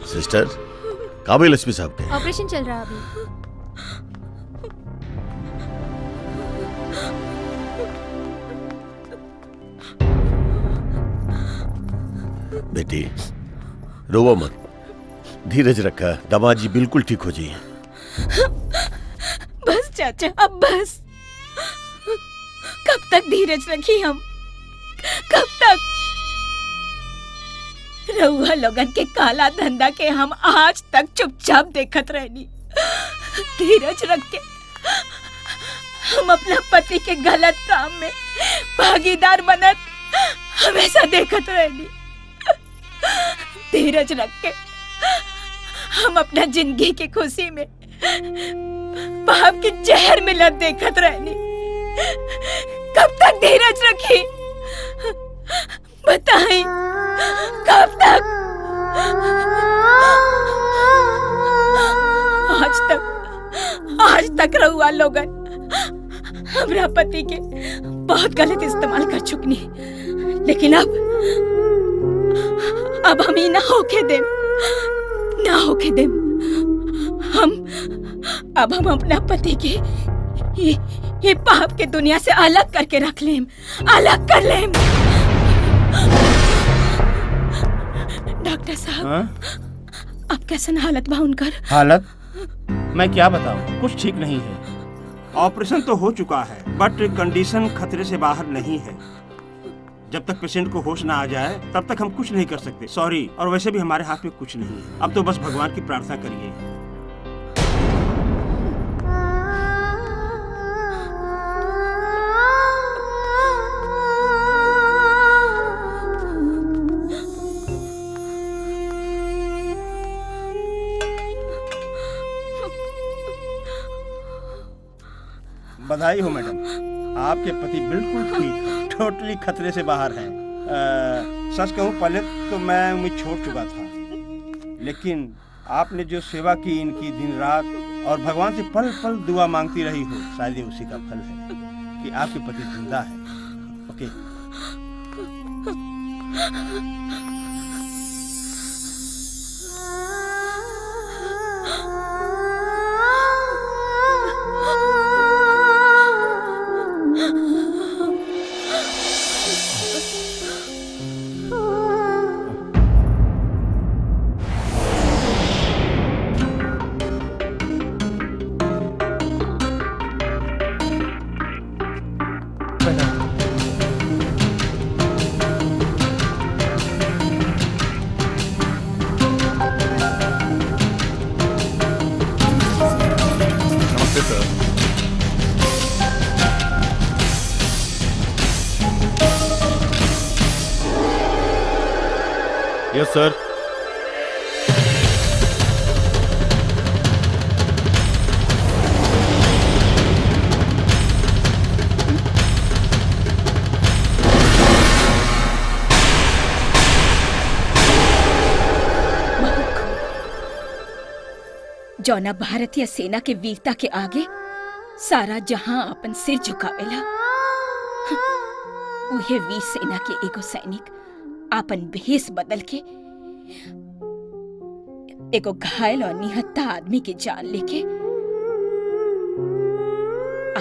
सिस्टर, काबिल एसपी साहब के ऑपरेशन चल रहा है अभी। बेटी रोवो मत, धीरज रखा, दामाद जी बिल्कुल ठीक हो जाइए। बस चाचा, अब बस। कब तक धीरज रखी हम? कब तक? रउआ लोगन के काला धंधा के हम आज तक चुपचाप देखत रहनी। धीरज रख के हम अपना पति के गलत काम में भागीदार बनत हमेशा देखत रहनी। धीरज रख के हम अपना जिंदगी की खुशी में पाप की जहर मिलत देखत रहनी। कब तक धीरज रखी बताएं, कब तक? आज तक रहुआ लोगन हमरा पति के बहुत गलत इस्तेमाल कर चुकनी, लेकिन अब हम ही ना होके देम। हम अपना पति के ये पाप के दुनिया से अलग करके रख लेम, अलग कर लेम। डॉक्टर साहब, अब कैसन हालत बा उनकर? हालत मैं क्या बताऊं, कुछ ठीक नहीं है। ऑपरेशन तो हो चुका है, बट कंडीशन खतरे से बाहर नहीं है। जब तक पेशेंट को होश ना आ जाए तब तक हम कुछ नहीं कर सकते। सॉरी, और वैसे भी हमारे हाथ में कुछ नहीं है। अब तो बस भगवान की प्रार्थना करिए। बधाई हो मैडम, आपके पति बिल्कुल ठीक, टोटली खतरे से बाहर हैं। सच कहूँ पहले तो मैं उम्मीद छोड़ चुका था, लेकिन आपने जो सेवा की इनकी दिन रात और भगवान से पल पल दुआ मांगती रही हो, शायद ये उसी का फल है कि आपके पति जिंदा है। ओके। यस सर। जौना भारतीय सेना के वीरता के आगे सारा जहां अपन सिर झुकावेला, उहे वीर सेना के एगो सैनिक आपन भेष बदल के एगो घायल और निहत्था आदमी की जान लेके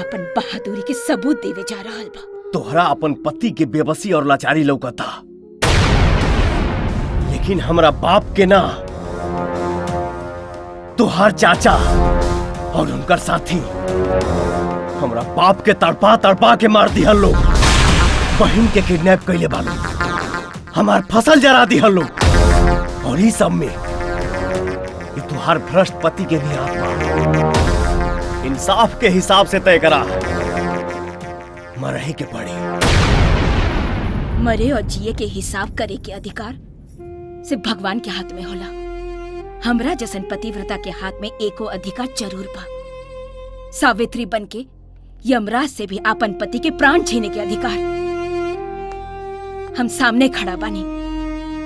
अपन बहादुरी के सबूत देवे जा रहल बा। तोहरा अपन पति के बेबसी और लाचारी लौकता, लेकिन हमरा बाप के ना, तोहार चाचा और उनकर साथी हमरा बाप के तड़पा तड़पा के मार दिहल लोग, बहन के किडनैप कैले बालो, हमार फसल जरा दिहल लोग, और ई सब में ये तुहार भ्रष्ट पति के भी हाथ बा। इंसाफ के हिसाब से तय करा, मरही के पड़ी। मरे और जिए के हिसाब करे के अधिकार सिर्फ भगवान के हाथ में होला। हमरा जैसन पतिव्रता के हाथ में एको अधिकार जरूर बा, सावित्री बनके यमराज से भी आपन पति के प्राण छीने के अधिकार। हम सामने खड़ा बानी,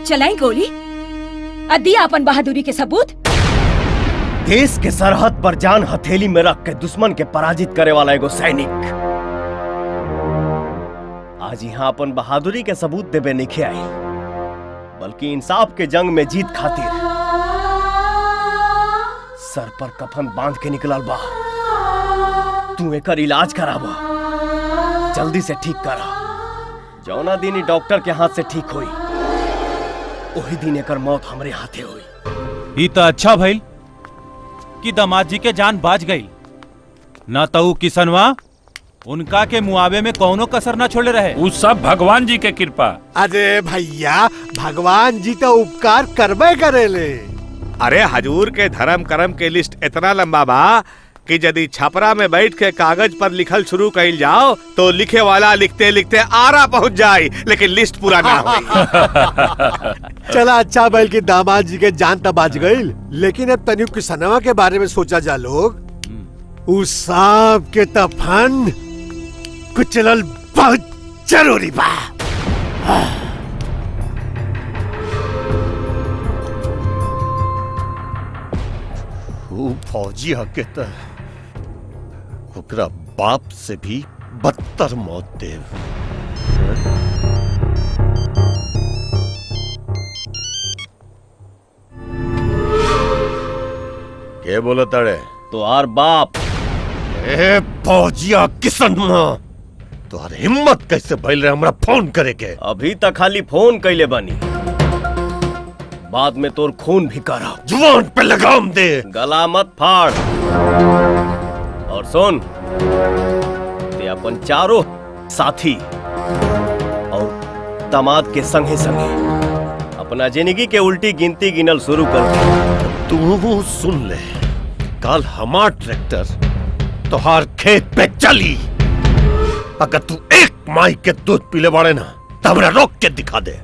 चलाई गोली, अदी आपन बहादुरी के सबूत। देश के सरहद पर जान हथेली में रख के दुश्मन के पराजित करे वाला एगो सैनिक आज यहाँ अपन बहादुरी के सबूत देवे नहीं आई, बल्कि इंसाफ के जंग में जीत खातिर सर पर कफन बांध के निकलल बा। तू एकर इलाज करावा, जल्दी से ठीक करा। जौना दिन ही डॉक्टर के हाथ से ठीक हुई, वही दिन एकर मौत हमरे हाथे हुई। ई तो अच्छा भइल कि दामाद जी के जान बाज गई, न तो किसनवा उनका के मुआवे में कौनो कसर न छोड़े रहे। वो सब भगवान जी के कृपा। अरे भैया, भगवान जी तो उपकार करबे करेले। अरे हजूर के धर्म कर्म के लिस्ट इतना लंबा बा कि यदि छपरा में बैठ के कागज पर लिखल शुरू कइल जाओ तो लिखे वाला लिखते लिखते आरा पहुंच जाए, लेकिन लिस्ट पूरा ना हो। चला अच्छा बैल की दामाद जी के जान तब बाज गई, लेकिन अब तनिक किसनवा के बारे में सोचा जा लोग। उस सांप के तफन कुचलल बहुत जरूरी बा। वो फौजी हके त ओकरा बाप से भी बदतर मौत देव। के बोला ताड़े? तो आर बाप। ए फौजिया किसन मां, तोहर हिम्मत कैसे भइल रहे हमरा फोन करे के? अभी तक खाली फोन कैले बानी, बाद में तोर खून भी करा। जुबान पे लगाम दे, गला मत फाड़। और सुन, ते अपन चारों साथी और दामाद के संगे संगे अपना जिंदगी के उल्टी गिनती गिनल शुरू कर। तू सुन ले, कल हमार ट्रैक्टर तोहार खेत पे चली। अगर तू एक माई के दूध पीले बाड़े ना तो हमरा रोक के दिखा दे।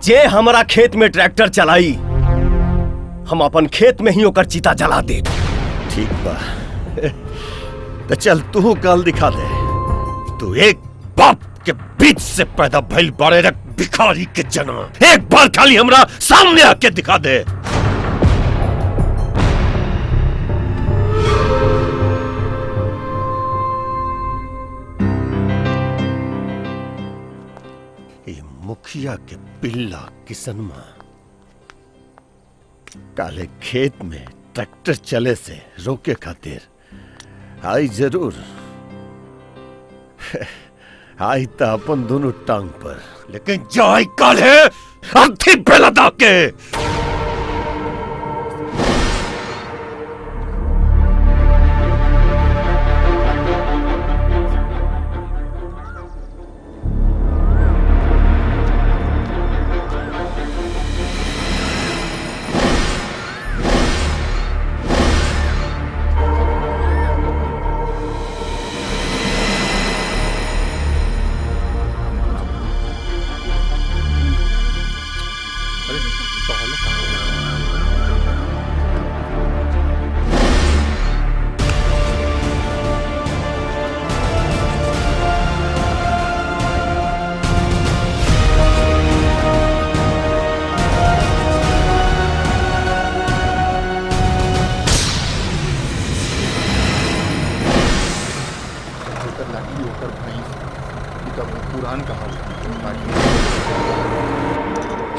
जे हमारा खेत में ट्रैक्टर चलाई, हम अपन खेत में ही ओकर चिता जला दे। ठीक बा, तो चल तू कल दिखा दे। तू एक बाप के बीच से पैदा भइल बाड़े रे भिखारी के जना, एक बार खाली हमरा सामने आके दिखा दे। मुखिया के पिल्ला किसनमा काले खेत में ट्रैक्टर चले से रोके खातिर आई जरूर। आई तो अपन दोनों टांग पर, लेकिन जाई काले अर्थी बेला दाके।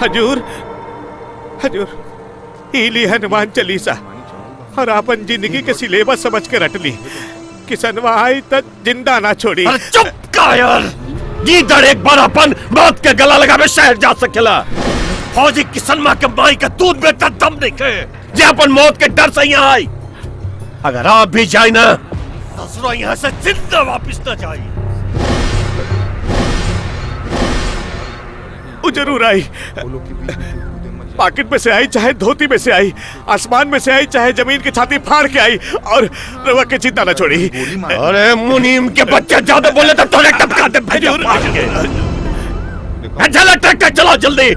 हजूर हजूर ईली हनुमान चालीसा और आपन जिंदगी के सिलेबस समझ के रट ली। किसनवा आई तक जिंदा ना छोड़ी। अरे चुप कायर! गीदड़ एक बार अपन मौत के गला लगावे शहर जा सकेला। फौजी किसनमा के माई का दूध में तक दम नहीं के जे अपन मौत के डर से यहाँ आई। अगर आप भी जाए ना ससुरा यहाँ से जिंदा वापिस न जाए। वो जरूर आई, पॉकेट में से आई चाहे धोती में से आई, आसमान में से आई चाहे जमीन की छाती फाड़ के आई, और रवा के चिंता न छोड़ी। अरे मुनीम के बच्चे ज्यादा बोले तो थोड़े टपका दे भेजो फाड़ के। चलो ट्रैक्टर चलाओ जल्दी।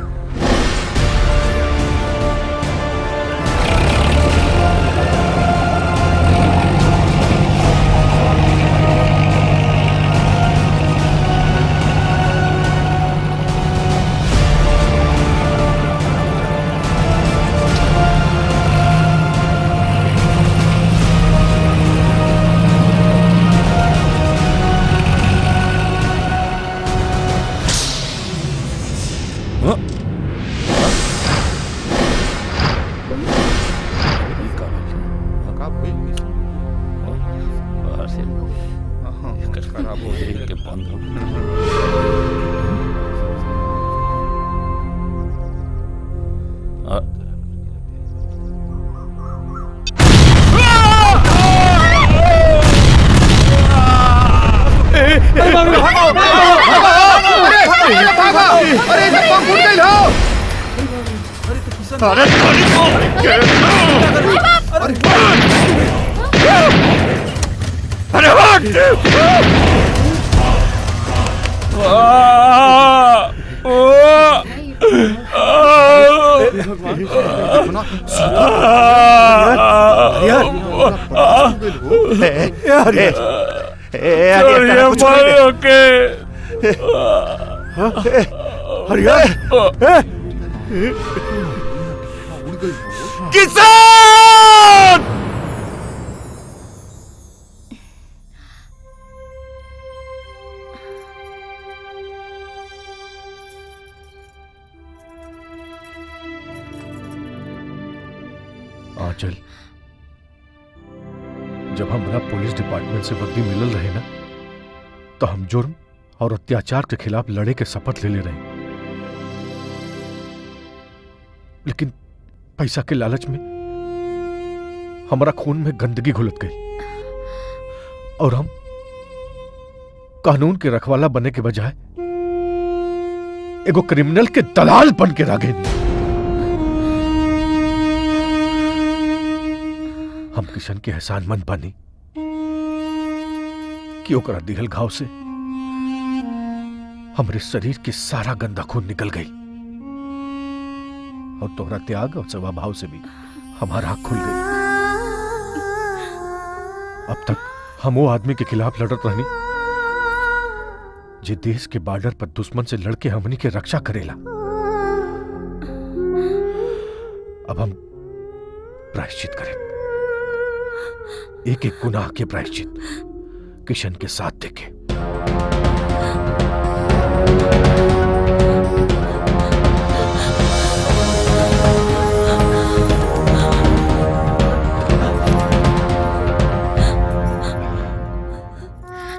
किसान! आंचल, जब हमरा पुलिस डिपार्टमेंट से वर्दी मिलल रहे ना, तो हम जुर्म और अत्याचार के खिलाफ लड़े के शपथ ले रहे। लेकिन पैसा के लालच में हमारा खून में गंदगी घुलत गई और हम कानून के रखवाला बनने के बजाय एगो क्रिमिनल के दलाल बन के रह गए। हम किशन के एहसानमंद बनी कि ओकरा दिहल घाव से हमारे शरीर के सारा गंदा खून निकल गई और तोहरा त्याग और सेवा भाव से भी हमारा आंख खुल गई। अब तक हम वो आदमी के खिलाफ लड़त रहनी जे देश के बॉर्डर पर दुश्मन से लड़के हमनी के रक्षा करेला। अब हम प्रायश्चित करें, एक एक गुनाह के प्रायश्चित किशन के साथ देखे।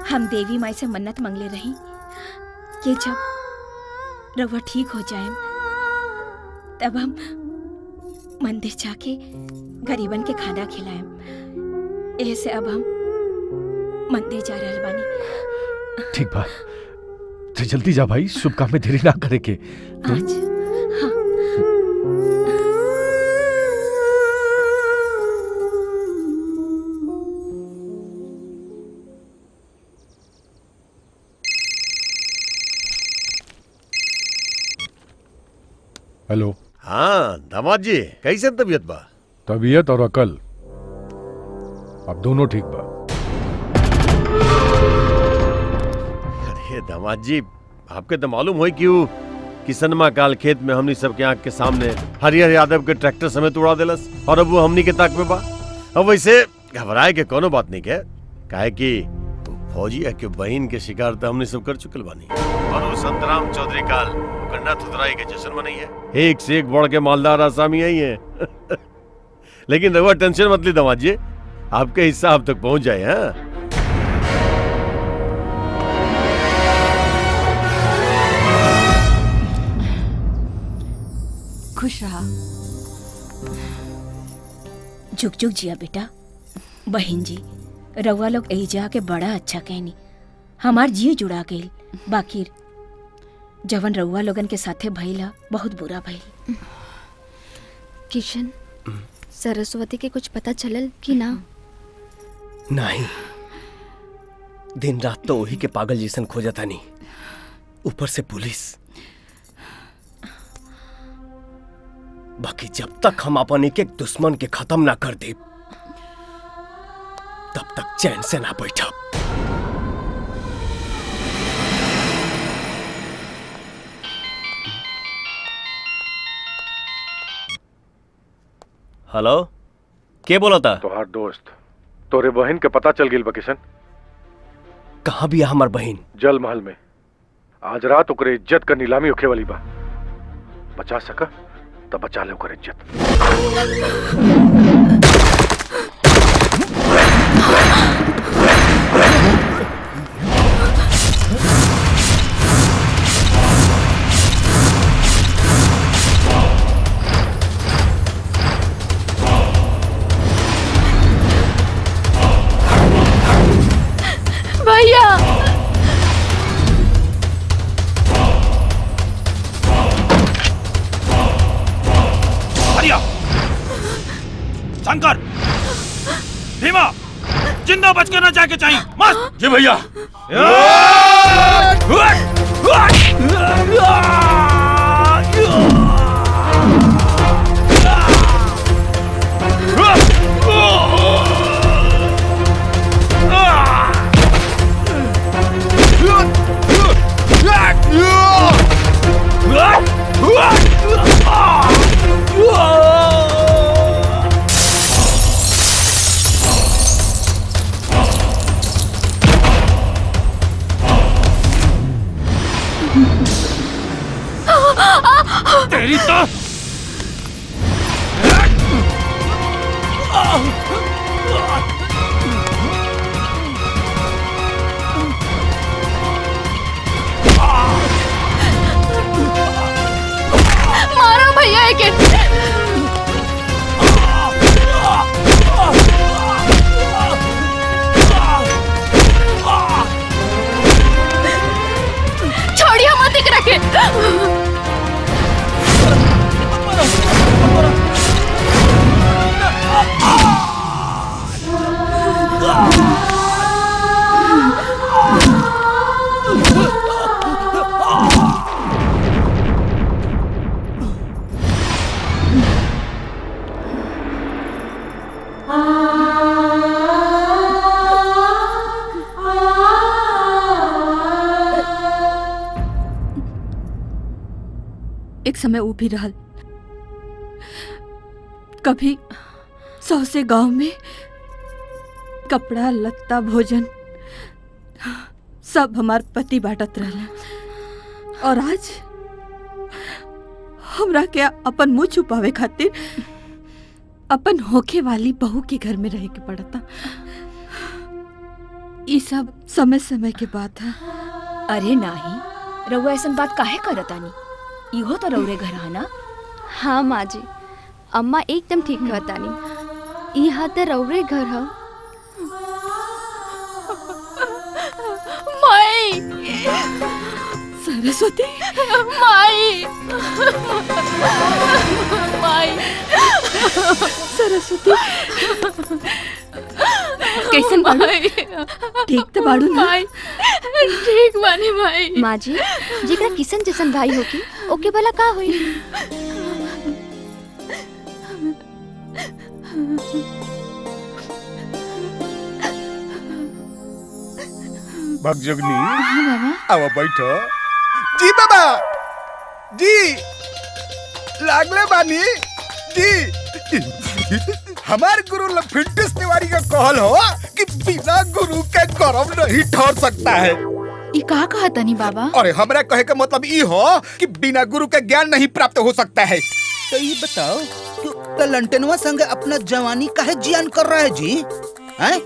हम देवी माई से मन्नत मांगले रही कि जब रवा ठीक हो जाए तब हम मंदिर जाके गरीबन के खाना खिलाएं। ऐसे अब हम मंदिर जा रहे बानी। ठीक बा, तो जल्दी जा भाई, शुभ काम में देरी ना करे के। आज हाँ। हेलो। हाँ दामाद जी, कैसे तबीयत बा? तबीयत और अकल अब दोनों ठीक बा। अरे दामाद जी, आपके तो मालूम हो क्यों किसनमा काल खेत में हमनी सबके आंख के सामने हरिहर यादव के ट्रैक्टर समेत उड़ा देलस और अब वो हमनी के ताक में बा। अब वैसे घबराए के कोनो बात नहीं के, काहे कि फौजिया के बहन के शिकार तो हमने सब कर चुकल बानी और वो संतराम चौधरी काल गन्ना थुतराई के जश्न मनाई है। एक से एक बढ़ के मालदार आसामी आई है। लेकिन रहुआ टेंशन मत ली दामाद जी, आपके हिस्सा आप तक पहुंच जाए। हाँ खुश रहा। झुक झुक जिया बेटा। बहन जी रउआ लोग एजा के बड़ा अच्छा कहनी, हमार जी जुड़ा गईल। बाकी जवन रउआ लोगन के साथे भइला बहुत बुरा भइल। किशन, सरस्वती के कुछ पता चलल कि ना? नहीं, दिन रात तो वही के पागल जैसन खोजता नहीं, ऊपर से पुलिस। बाकी जब तक हम अपन एक एक दुश्मन के खत्म ना कर दे तब तक चैन से ना बैठा। हेलो, के बोला था? तोहार दोस्त। तोरे बहन के पता चल गिल बा किशन। कहाँ भी हमार बहन? जल महल में। आज रात ओकरे इज्जत का नीलामी होखे वाली बा। बचा सका तब बचा ले ओकर इज्जत। भैया शंकर, भीमा, जिंदा बच के न जाके चाहिए। मस्त। जी भैया। तेरी तो मारो भैया के। छोड़िए मत इकरा के। एक समय वो भी रहल, कभी 100 से गांव में कपड़ा लत्ता भोजन सब हमार पति बांटत रहला। और आज हमरा के अपन मुंह छुपावे खातिर अपन होखे वाली बहू के घर में रह के पड़ता। ये सब समय समय के बात है। अरे नाही, रउआ ऐसन बात काहे करतानी? इहो तो रउरे घर है ना? हाँ माँ जी, अम्मा एकदम ठीक कहतानी। यहाँ तो रउरे घर है। माई, सरस्वती, माई, माई, सरस्वती, कैसन बाड़ू? ठीक तो बाड़ू ना? माई, ठीक बानी माई। माँ जी, जेकरा किशन जैसन भाई होगी ओके भला का होई? भगजगनी, बाबा अब बैठो। जी बाबा जी, लागले बानी जी। हमार गुरु लफिंटिस तिवारी का कहल हो कि बिना गुरु के कर्म नहीं ठहर सकता है। ई का कहा तनी बाबा? अरे हमरा कहे का मतलब ई हो कि बिना गुरु के ज्ञान नहीं प्राप्त हो सकता है। तो ये बताओ तो ललटेनवा संग अपना जवानी काहे जियान कर रहा है जी? हैं?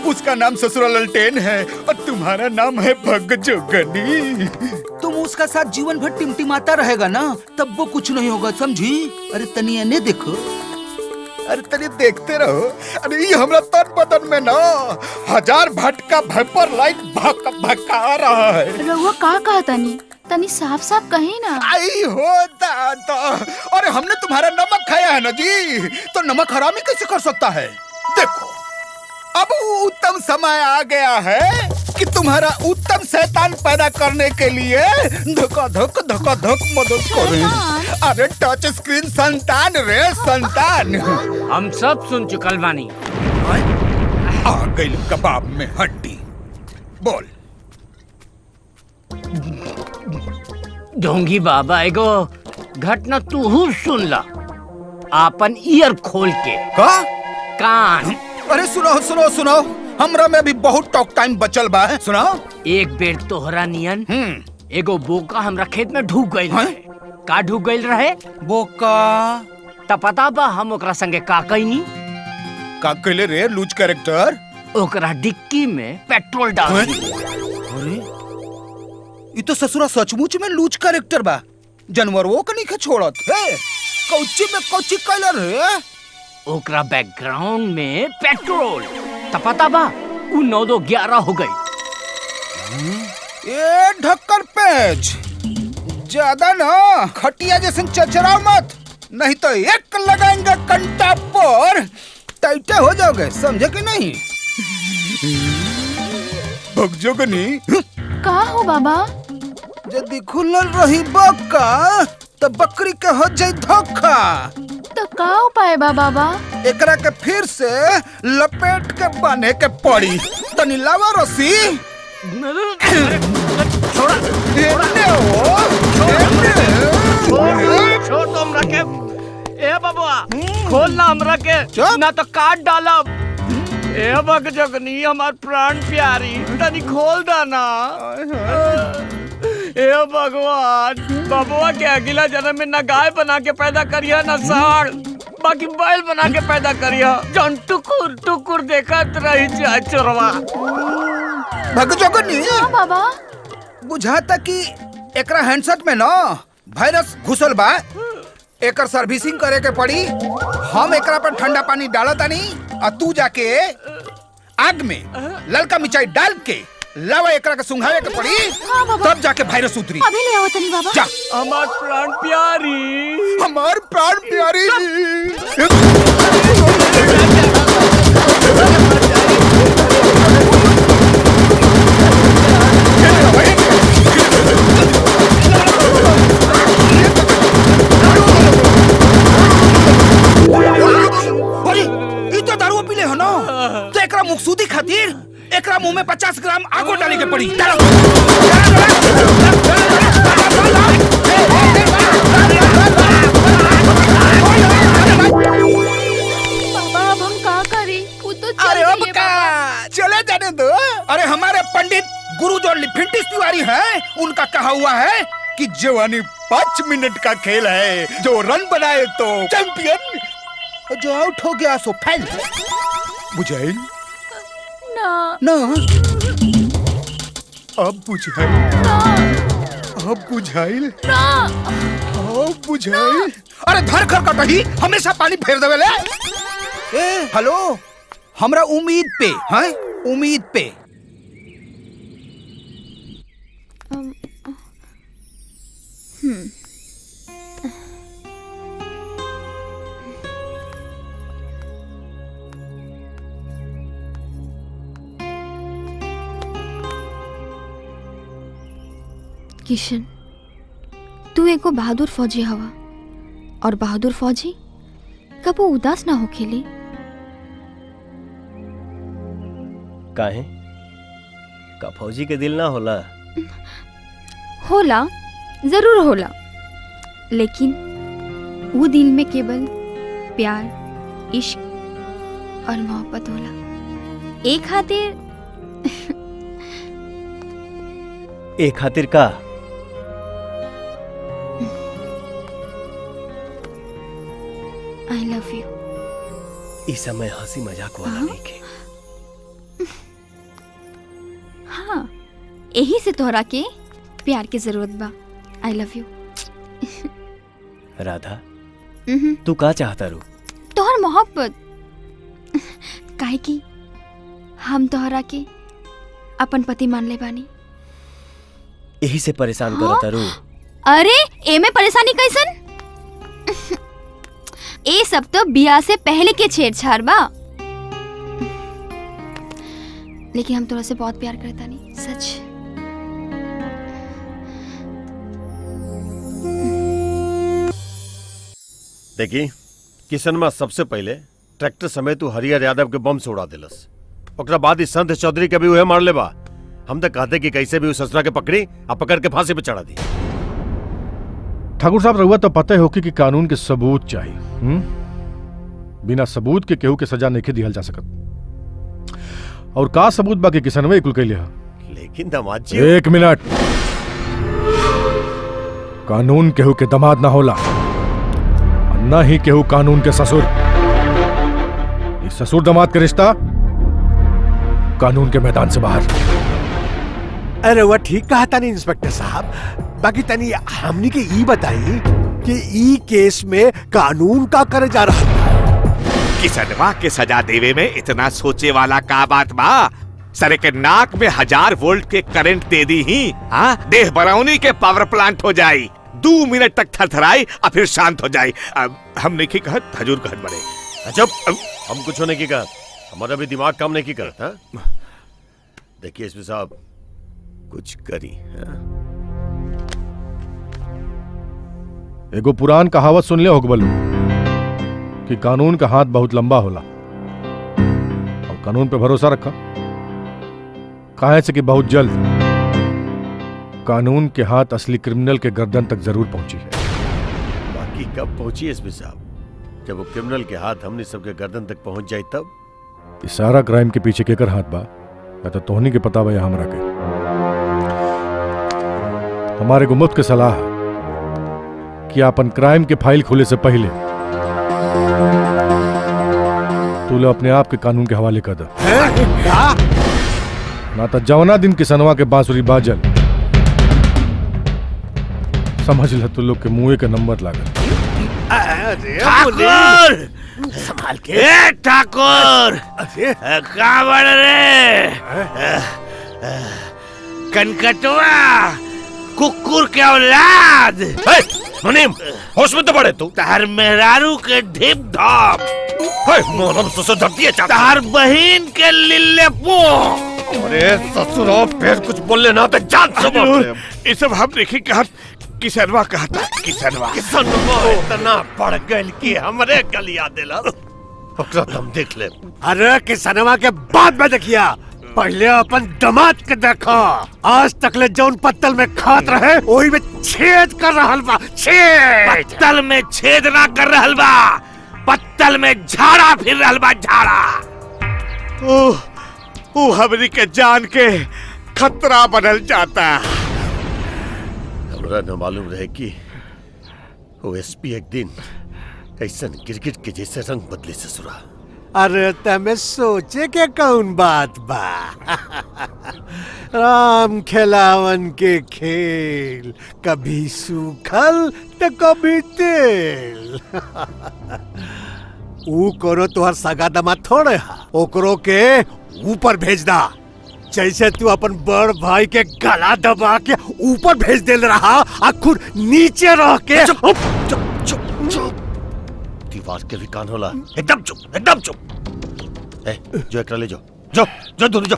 उसका नाम ससुरा ललटेन है और तुम्हारा नाम है भगजोगनी। तुम उसका साथ जीवन भर टिमटिमाता रहेगा ना, तब वो कुछ नहीं होगा, समझी? अरे तनी एने देखो, अरे तनी देखते रहो। अरे ये हमरा तन बदन में ना 1000 भटका भाइपर लाइट भका रहा है। रउआ का कहा तनी? तनी साफ साफ कही ना। आई हो दादा, अरे हमने तुम्हारा नमक खाया है ना जी, तो नमक हरामी कैसे कर सकता है? देखो अब उत्तम समय आ गया है कि तुम्हारा उत्तम शैतान पैदा करने के लिए धक मदद करें। अरे टच स्क्रीन संतान रे संतान। हम सब सुन चुकल बानी। आ गई कबाब में हड्डी। बोल। ढोंगी बाबा एगो घटना तू सुन ला, आपन ईयर खोल के। का? कान। अरे सुनो सुनो सुनो, हमरा में भी बहुत टॉक टाइम बचल बा, सुनो। एक बेर तोहरा नियन एगो बोका हमरा खेत में ढूक गइल रहे। का ढूक गइल रहे? बोका। त पता बा हम ओकरा संगे का कइनी? का कइले रे लूज कैरेक्टर? ओकरा डिक्की में पेट्रोल डाल दी। अरे ये तो ससुरा सचमुच में लूज कैरेक्टर बा, जानवरों के नहीं छोड़त है। कौची में कौची कइले रे? ओकरा बैकग्राउंड में पेट्रोल। त पता बा उ 9-2-11 हो गई। ए ढक्कन पेच, ज्यादा ना खटिया जैसे चचरा मत, नहीं तो एक लगाएंगे कंटा पर टाइटे हो जाओगे, समझे कि नहीं? भगजोगनी का हो बाबा? यदि खुलल रही बक्का तो बकरी के हो जाए धोखा। तो का उपाय बा बाबा? एकरा के फिर से लपेट के बांधे के पड़ी। तनी लावा रस्सी। छोड़ा छोड़ तो हमरा के। ए बबुआ खोल ना हमरा के, ना तो काट डालब। ए भगजोगनी हमार प्राण प्यारी, तनी खोल दाना। ए भगवान, बबुआ के अगला जन्म में न गाय बना के पैदा करिया न सांड, बाकी बैल बना के पैदा करिया जौन टुकुर टुकुर देखत रही जाए चोरवा। भगजोगनी बाबा बुझाता कि एकरा हैंडसेट में ना वायरस घुसल बा, एकर सर्विसिंग करे के पड़ी। हम एकरा पर ठंडा पानी डालतानी और तू जाके आग में ललका मिर्चाई डाल के लावा एकरा के सुंघावे के पड़ी। तब जाके वायरस उतरी। अभी ले आओ तनी बाबा। जा। हमार प्राण प्यारी, हमार प्राण प्यारी। तो दारू पीले हो ना, तो एकरा मुखसूदी खातिर एकरा मुंह में 50 ग्राम आगो डाली के पड़ी। बाबा अब हम का करी? वो तो अरे अब का चले जाने दो। अरे हमारे पंडित गुरु जो लिफिंटिस तिवारी हैं, उनका कहा हुआ है कि जवानी 5 मिनट का खेल है, जो रन बनाए तो चैंपियन, जो आउट हो गया सो फेल। बुझाइल ना ना, अब बुझाइल ना, अब बुझाइल ना, अब बुझाइल। अरे धर कर कटही हमेशा पानी फेर देवे ले। ए हेलो, हमरा उम्मीद पे हैं, उम्मीद पे। किशन, तू एको बहादुर फौजी हवा, और बहादुर फौजी कबो उदास ना हो खेले। काहे? का फौजी के दिल ना होला? होला, जरूर होला, लेकिन वो दिल में केवल प्यार, इश्क और मोहब्बत होला। एक खातिर ए खातिर का? I love you. इस समय हंसी मजाक वाला नहीं के। हाँ, यही से तोहरा के प्यार की जरूरत बा। I love you. राधा, तू का चाहता रू? तोहर मोहब्बत। काहे की हम तोहरा के अपन पति मान ले बानी। यही से परेशान करता रू। अरे एमे परेशानी कैसन? ए सब तो बियाह से पहले के छेड़छाड़ बा। लेकिन हम तोरा से बहुत प्यार करता नहीं, सच। देखी, किसनमा सबसे पहले ट्रैक्टर समेत तू हरिहर यादव के बम से उड़ा दिलस। ओकरा बाद ही संत चौधरी के भी उहे मार ले बा। हम तो कहते कि कैसे भी उस ससुरा के पकड़ी और पकड़ के फांसी पे चढ़ा दी। ठाकुर साहब, रहुआ तो पता होगी कि कानून के सबूत चाहिए। बिना सबूत के केहू के सजा नहीं दिहल जा सकत। और का सबूत बाकी किसनवे कुल कैले हा। लेकिन दामाद जी, एक मिनट। कानून केहू के दामाद ना होला, न ही केहू कानून के ससुर। ससुर दामाद के रिश्ता कानून के मैदान से बाहर। अरे वह ठीक कहा था नहीं इंस्पेक्टर साहब। बाकी तनी हमनी के ई बताई कि ई केस में कानून का करे जा रहा है। किसनवा के सजा देवे में इतना सोचे वाला का बात बा? सरे के नाक में 1000 वोल्ट के करंट दे दी ही, हाँ, देह बरौनी के पावर प्लांट हो जाई। 2 मिनट तक थरथराई और फिर शांत हो जाई। हमने की कहत, हजूर कहत बड़े। अजब, हम कुछ होने की कहत, हमारा भी दिमाग काम नहीं की करता। देखिए एसपी साहब, कुछ करी। एगो पुरान कहावत सुन ले होगबलू कि कानून का हाथ बहुत लंबा होला। और कानून पे भरोसा रखा, काहे से कि बहुत जल्द कानून के हाथ असली क्रिमिनल के गर्दन तक जरूर पहुंची है। बाकी कब पहुंची एसपी साहब? जब वो क्रिमिनल के हाथ हमने सबके गर्दन तक पहुंच जाए तब। इस सारा क्राइम के पीछे केकर हाथ बा, या तो तोहनी के पता बा या हमरा के। हमारे को मुफ्त के सलाह है कि अपन क्राइम के फाइल खोले से पहले तू लो अपने आप के कानून के हवाले कर दे। ना तो जवना दिन किसनवा के बांसुरी बाजल, समझ ल तू लोग के मुंह के नंबर लागल। ठाकुर, संभाल के। ए ठाकुर, कहाँ बढ़ रे? कनकटवा, कुकुर के औलाद। मुनीम, होश में तो पड़े तू। तार मेहरारू के ढिप धाप, मोहरम ससुर धरती है। तार बहिन के लिल्ले पो। अरे ससुर, फिर कुछ बोलने ना तो जान सब। ये सब हम देखी कहा, किसनवा कहा था। किसनवा इतना बढ़ गई कि हमरे गलिया दिला। हम देख ले। अरे किसनवा के बाद में देखिया, पहले अपन दामाद के देखो। आज तक ले जौन पत्तल में खात रहे वही में छेद कर रहल बा। छेद पत्तल में छेद ना कर रहल बा, पत्तल में झाड़ा फिर रहल बा, झाड़ा। ओ हमरी के जान के खतरा बनल जाता। हमरा न मालूम रहे कि वो एसपी एक दिन ऐसा गिरगिट के जैसे रंग बदले ससुरा। अरे तमें सोचे के कौन बात बा। राम खिलावन के खेल, कभी सूखल तो कभी तेल। ऊ करो तुहर सगा दामाद थोड़े हा, ओकरो के ऊपर भेज दा। जैसे तू अपन बड़ भाई के गला दबा के ऊपर भेज देल रहा, आ खुद नीचे रह के। चुप चुप चुप चुप। दीवार के भी कान होला। एकदम चुप, एकदम चुप। ए, जो एकरा ले जो दूर जो।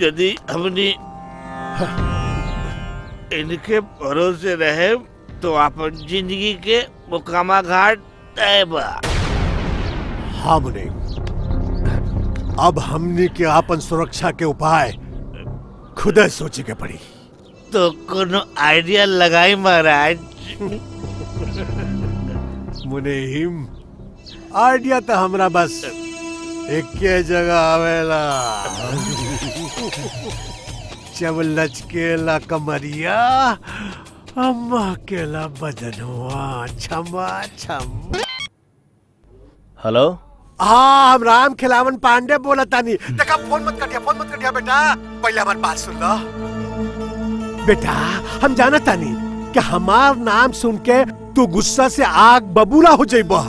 यदि हमने इनके भरोसे रहे तो अपन जिंदगी के मुकामा घाट तय बा। हमने अब हमने के अपन सुरक्षा के उपाय खुद सोचे के पड़ी। तो कोनो आइडिया लगाई महाराज। मुनीम, आइडिया तो हमरा बस एक जगह आवेला जब लचकेला कमरिया अम्मा केला बदनवा छमा छम। हेलो। हाँ हम राम खिलावन पांडे बोला तानी। देखा फोन मत कटिया बेटा। पहले हमारी बात सुन लो बेटा। हम जाना तानी कि हमार नाम सुन के तू गुस्सा से आग बबूला हो जाइबा,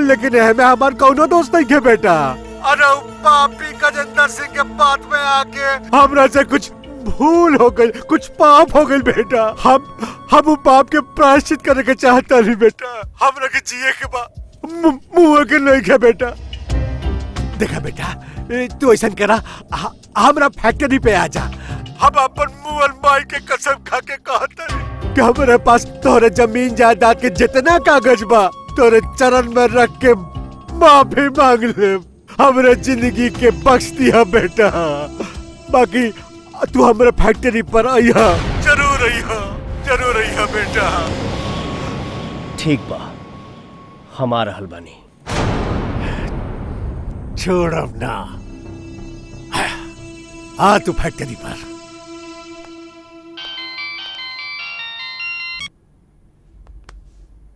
लेकिन हमें हमार कौनो दोस्त नहीं के बेटा। अरे पापी गजेंद्र सिंह के बात में आके हमरा से कुछ भूल हो गई, कुछ पाप हो गई बेटा। हम वो पाप के प्रायश्चित करने के चाहता नहीं बेटा। हमरा के जिए के बाद मुँह के नहीं के बेटा। देखा बेटा तू ऐसा करा, हमरा फैक्ट्री पे आ जा। हम अपन मुअल माई के कसम खा के कहते कि हमारे पास तोरे जमीन जायदाद के जितना कागज बा तोरे चरण में रख के माफी मांग ले। हमरे जिंदगी के बख्श दिया बेटा। बाकी तू हमारे फैक्ट्री पर आइया, जरूर आइया बेटा। ठीक बा, हमारा हल बनी। छोड़ अब ना, आ तू फैक्ट्री पर।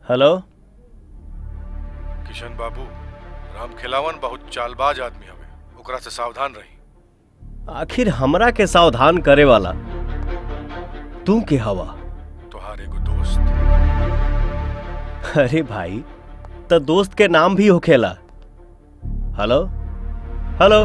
हेलो। किशन बाबू, राम खिलावन बहुत चालबाज आदमी हवे, ओकरा से सावधान रही। आखिर हमरा के सावधान करे वाला तू के हवा? तोहार एगो दोस्त। अरे भाई तो दोस्त के नाम भी होखेला। Hello hello.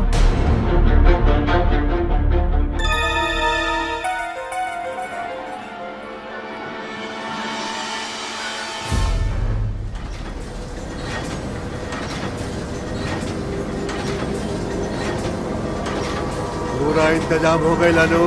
पूरा इंतजाम हो गया लानू।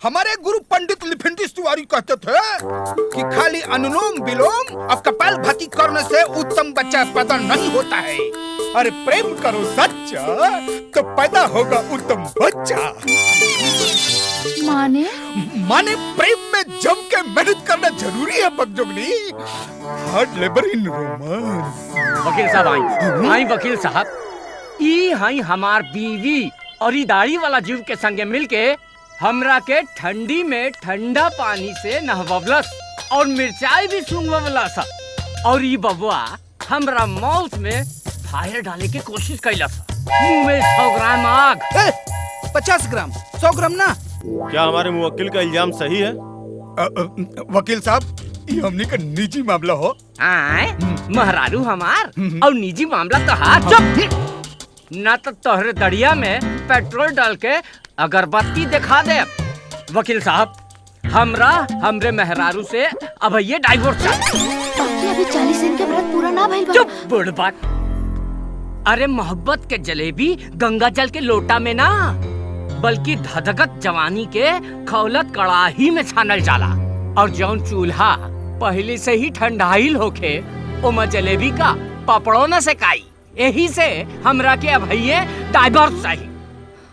हमारे गुरु पंडित लिफिंटिस तिवारी कहते थे कि खाली अनुलोम विलोम और कपाल भाती करने से उत्तम बच्चा पैदा नहीं होता है। अरे प्रेम करो सच्चा तो पैदा होगा उत्तम बच्चा। माने माने प्रेम में जम के मेहनत करना जरूरी है बकजोगनी। Hard labour in romance. वकील साहब आई वकील साहब, ई हाई हमार बीवी और ई दाढ़ी वाला जीव के संगे मिलके हमरा के ठंडी में ठंडा पानी से नहवलस और मिर्चाई भी सूंघवलस और ई बबुआ हमरा मौत में फायर डाले की कोशिश कैलस। मुंह में 100 ग्राम आग। 50 ग्राम 100 ग्राम ना। क्या हमारे मुवक्किल का इल्जाम सही है? वकील साहब, ये हमने का निजी मामला हो। महरारू हमार और निजी मामला तो हाथ चुप न तो तोहरे दड़िया में पेट्रोल डाल के अगरबत्ती दिखा दे। वकील साहब, हमरा हमरे मेहरारू से अब ये डाइवोर्स चाहिए। अभी 40 दिन के व्रत पूरा ना भइल बा। चुप बुड़बक। अरे मोहब्बत के जलेबी गंगा जल के लोटा में ना, बल्कि धधकत जवानी के खौलत कड़ाही में छानल जाला। और जौन चूल्हा पहले से ही ठंडाइल होके ओमा जलेबी का पपड़ो न सेकाई। यही से हमरा के अब ये डाइवोर्स चाहिए।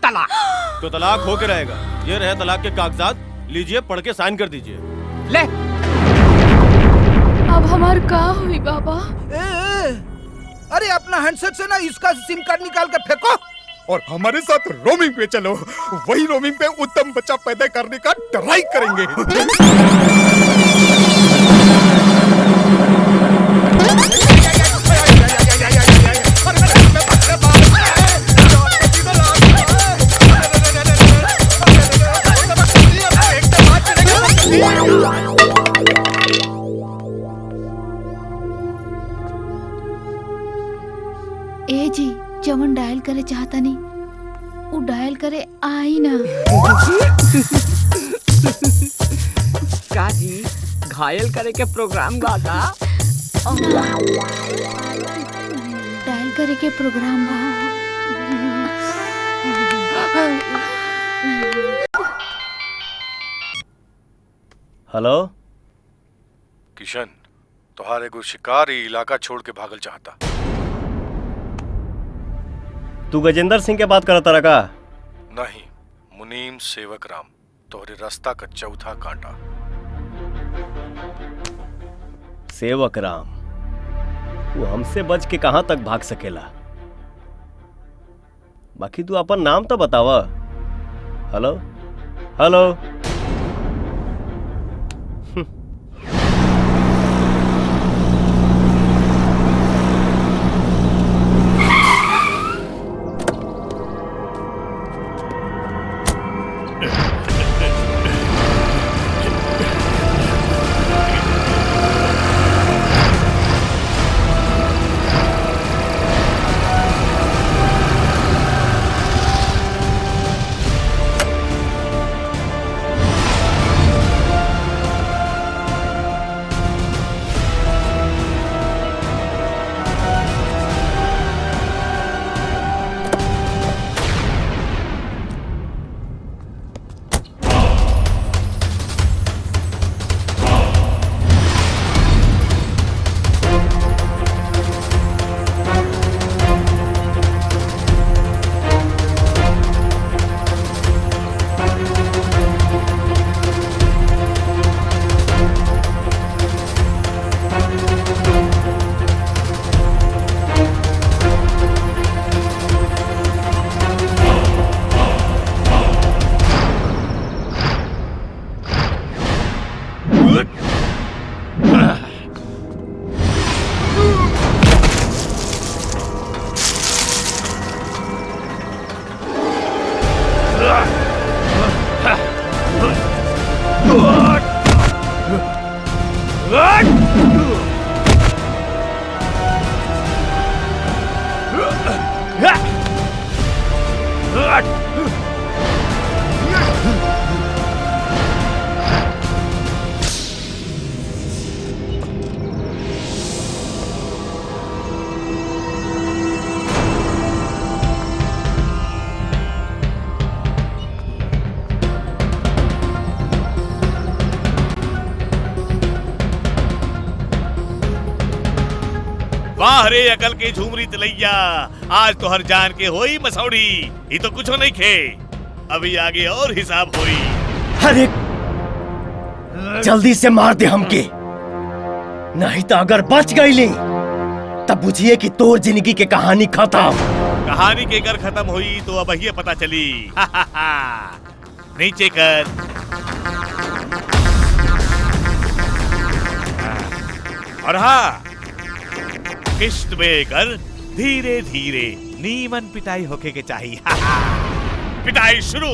तलाक तो तलाक होके रहेगा। ये रहे तलाक के कागजात, लीजिए पढ़ के साइन कर दीजिए। ले। अब हमार का हुई बाबा? अरे अपना हैंडसेट से ना इसका सिम कार्ड निकाल के फेंको और हमारे साथ रोमिंग पे चलो। वही रोमिंग पे उत्तम बच्चा पैदा करने का ट्राई करेंगे। ए जी, जवन डायल करे चाहता नहीं वो डायल करे आई ना। का जी घायल करे के प्रोग्राम गाता। डायल करे के प्रोग्राम बा। हेलो किशन, तोहार एगो शिकारी इलाका छोड़ के भागल चाहता। तू गजेंद्र सिंह के बात करता रहा? नहीं, मुनीम सेवक राम, तोहरे रास्ता का चौथा कांटा। सेवक राम, वो हमसे बच के कहां तक भाग सकेला? बाकी तू अपन नाम तो बतावा। Hello hello. वाह रे अकल के झूमरी तलैया, आज तो हर जान के होई मसौड़ी। ये तो कुछ नहीं खे, अभी आगे और हिसाब होई। अरे जल्दी से मार दे हमके, नहीं तो अगर बच गईली तब बुझिए कि तोर जिंदगी के कहानी खत्म। कहानी के कर खत्म हुई तो अब ये पता चली। नीचे कर। और हाँ, किस्त में कर, धीरे धीरे नीमन पिटाई होके के चाहिए। पिटाई शुरू।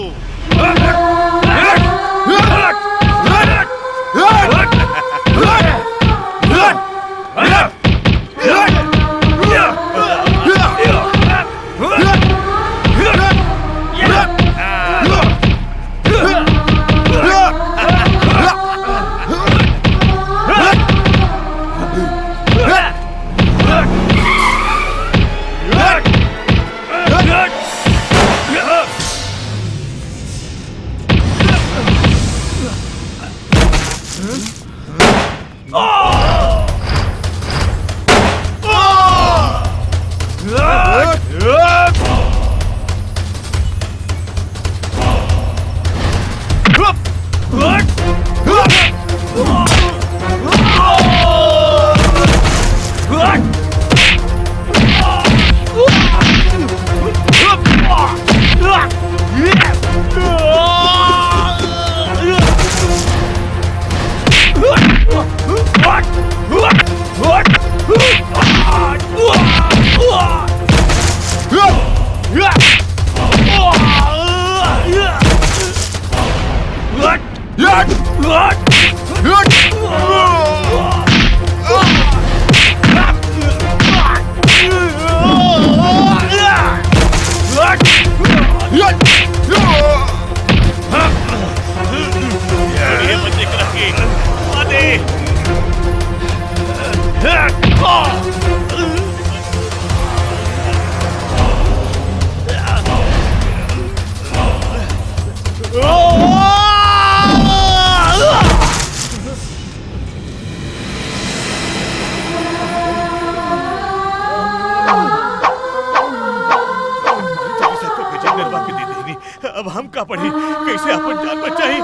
अब हम का पढ़ी, कैसे अपन जान बचाई।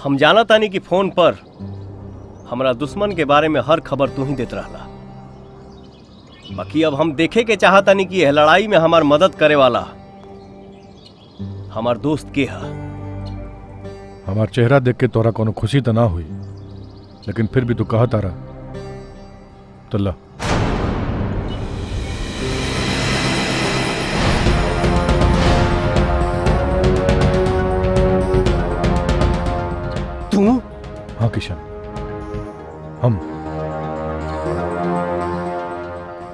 हम जाना तानी कि फोन पर हमारा दुश्मन के बारे में हर खबर तू ही देत रहला। बाकी अब हम देखे के चाहतानी कि यह लड़ाई में हमार मदद करे वाला हमार दोस्त के है। हमार चेहरा देख के तोरा कोनो खुशी तो ना हुई, लेकिन फिर भी तू कहा तारा तो ला। तू? हाँ किशन,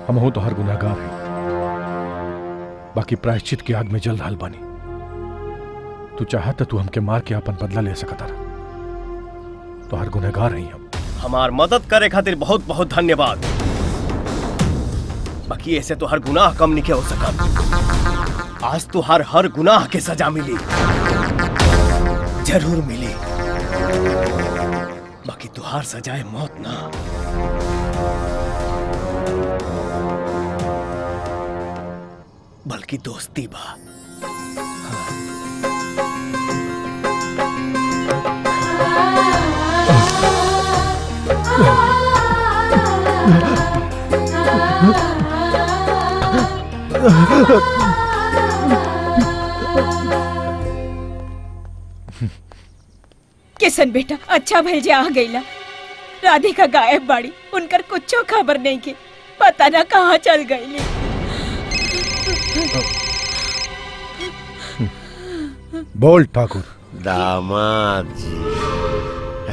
हम हो तो हर गुनहगार है, बाकी प्रायश्चित की आग में जल रहा बानी। तू चाहता तू हमके मार के अपन बदला ले सकता रहा, तो हर गुनहगार है हम। हमार मदद करे खातिर बहुत बहुत धन्यवाद। बाकी ऐसे तो हर गुनाह कम नहीं हो सका। आज तो हर गुनाह के सजा मिली, जरूर मिली। बाकी तुहार सजाए मौत ना, बल्कि दोस्ती बा। किशन बेटा, अच्छा भैल जे आ गईला। राधिका गायब बाड़ी, उनकर कुछो खबर नहीं की, पता ना कहाँ चल गई। बोल ठाकुर। दामाद जी,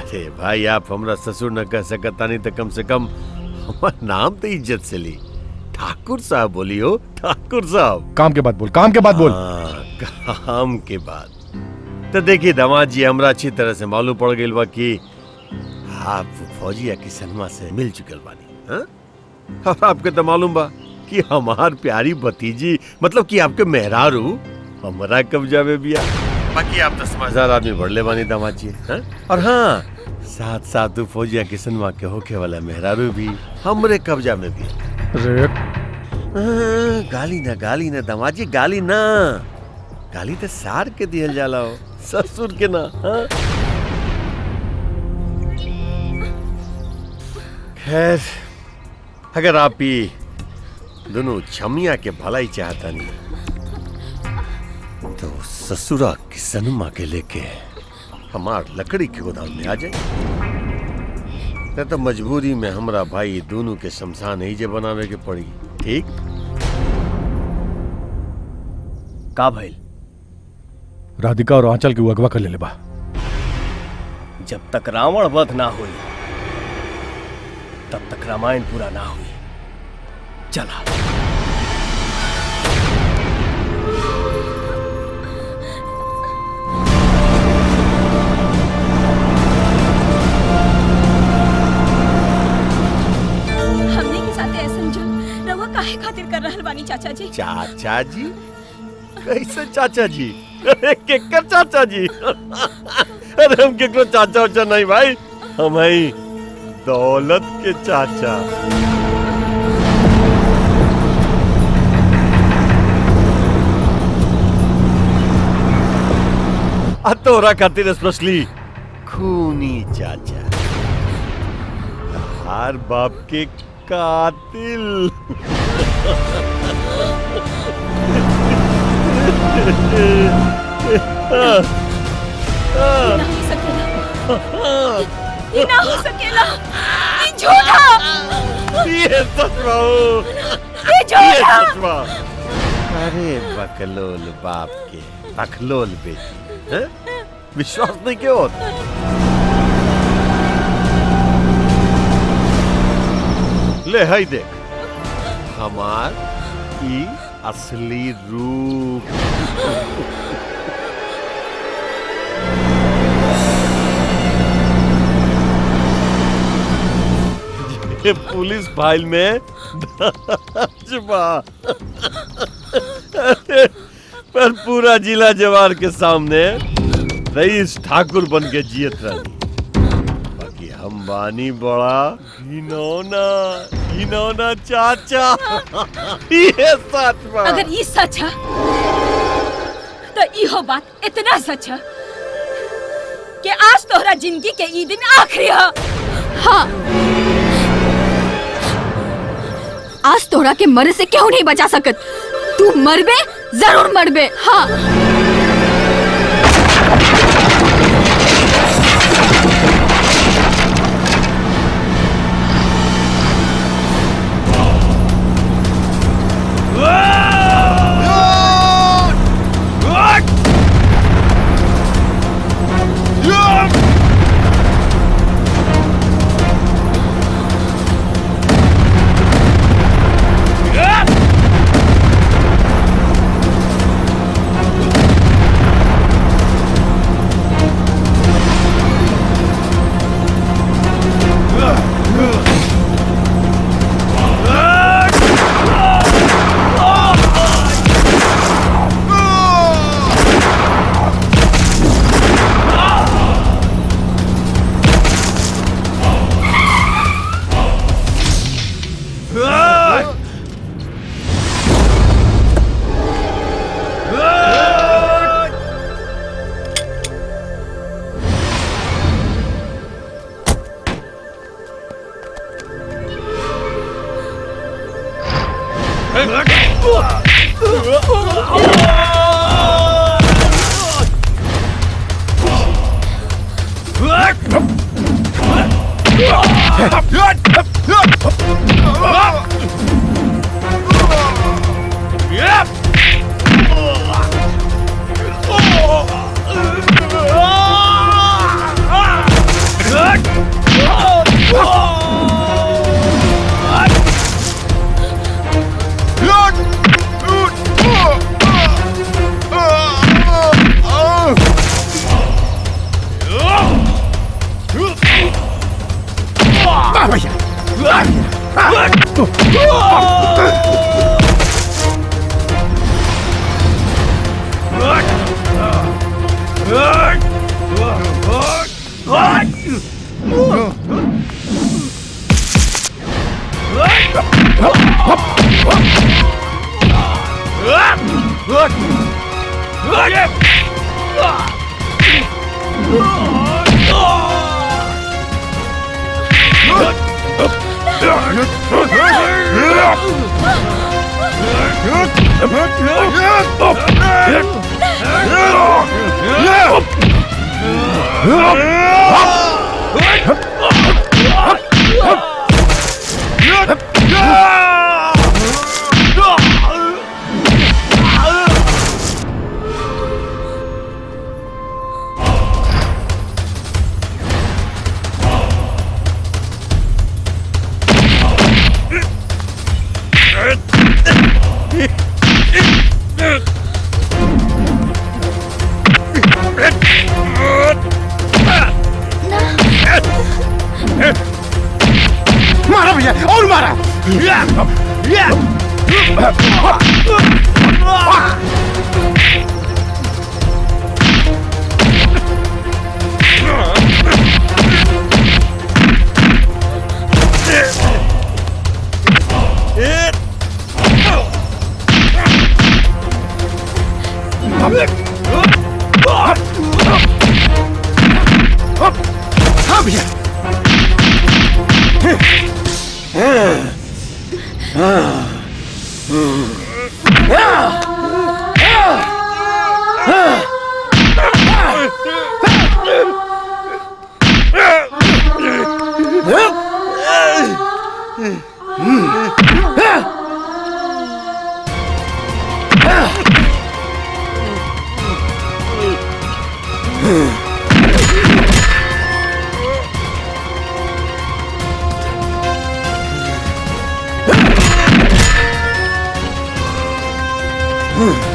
अरे भाई आप हमरा ससुर न कह सकता नहीं तो कम से कम हमारा नाम तो इज्जत से ली। ठाकुर साहब बोलियो, ठाकुर साहब। काम के बाद बोल, काम के बाद बोल। काम के बाद तो देखिए दामाद जी, हमरा अच्छी तरह से मालूम पड़ गई बा कि आप फौजिया किसनमा से मिल चुकल बानी, हाँ? और आपके तो मालूम बा कि हमार प्यारी भतीजी मतलब कि आपके मेहरारू हमारा कब्जा में बिया। बाकी आप तो समझदार आदमी बढ़ले बानी दामाद जी, हाँ? और हाँ, साथ साथ फौजिया किसनमा के होके वाला मेहरारू भी हमरे कब्जा में भी। गाली ना दामाद जी, गाली ना, गाली तो सार के दियल जाला हो, ससुर के ना, हाँ? खैर, अगर आप ही दोनों छमिया के भलाई चाहता नहीं तो ससुरा किसनमा के लेके हमार लकड़ी के गोदाम में आ जाए। तो मजबूरी में हमरा भाई दोनों के शमशान ही जे बनावे के पड़ी। ठीक का भइल? राधिका और आंचल के अगवा कर ले बा। जब तक रावण वध ना हुई तब तक रामायण पूरा ना हुई। चला। हमने के साथ ऐसा जुल्म रवा काहे खातिर कर रहल बानी चाचा जी? चाचा जी? कैसे चाचा जी? अरे केकर चाचा जी? अरे हम केकरो चाचा उचा नहीं भाई, हम ही दौलत के चाचा। तोरा खातिर स्पेशली खूनी चाचा, हर बाप के कातिल। ये ना हो सकेला, ये झूठा, ये सच बाबू, ये झूठा। अरे बकलोल बाप के बकलोल बेटी, हैं? विश्वास नहीं क्यों होता? ले हाय देख हमार ई असली रूप। ये पुलिस फाइल में पर पूरा जिला जवार के सामने रईस ठाकुर बन के जियत रही। बाकी हम बानी बड़ा घिनौना चाचा। ये सच बा। अगर ये सच है तो इहो बात इतना सच है कि आज तोहरा जिंदगी के ई दिन आखिरी है। हाँ, आज तोहरा के मरे से क्यों नहीं बचा सकत? तू मरबे, जरूर मरबे। हाँ, What? मारा भैया और मारा। हाँ भैया।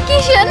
किशन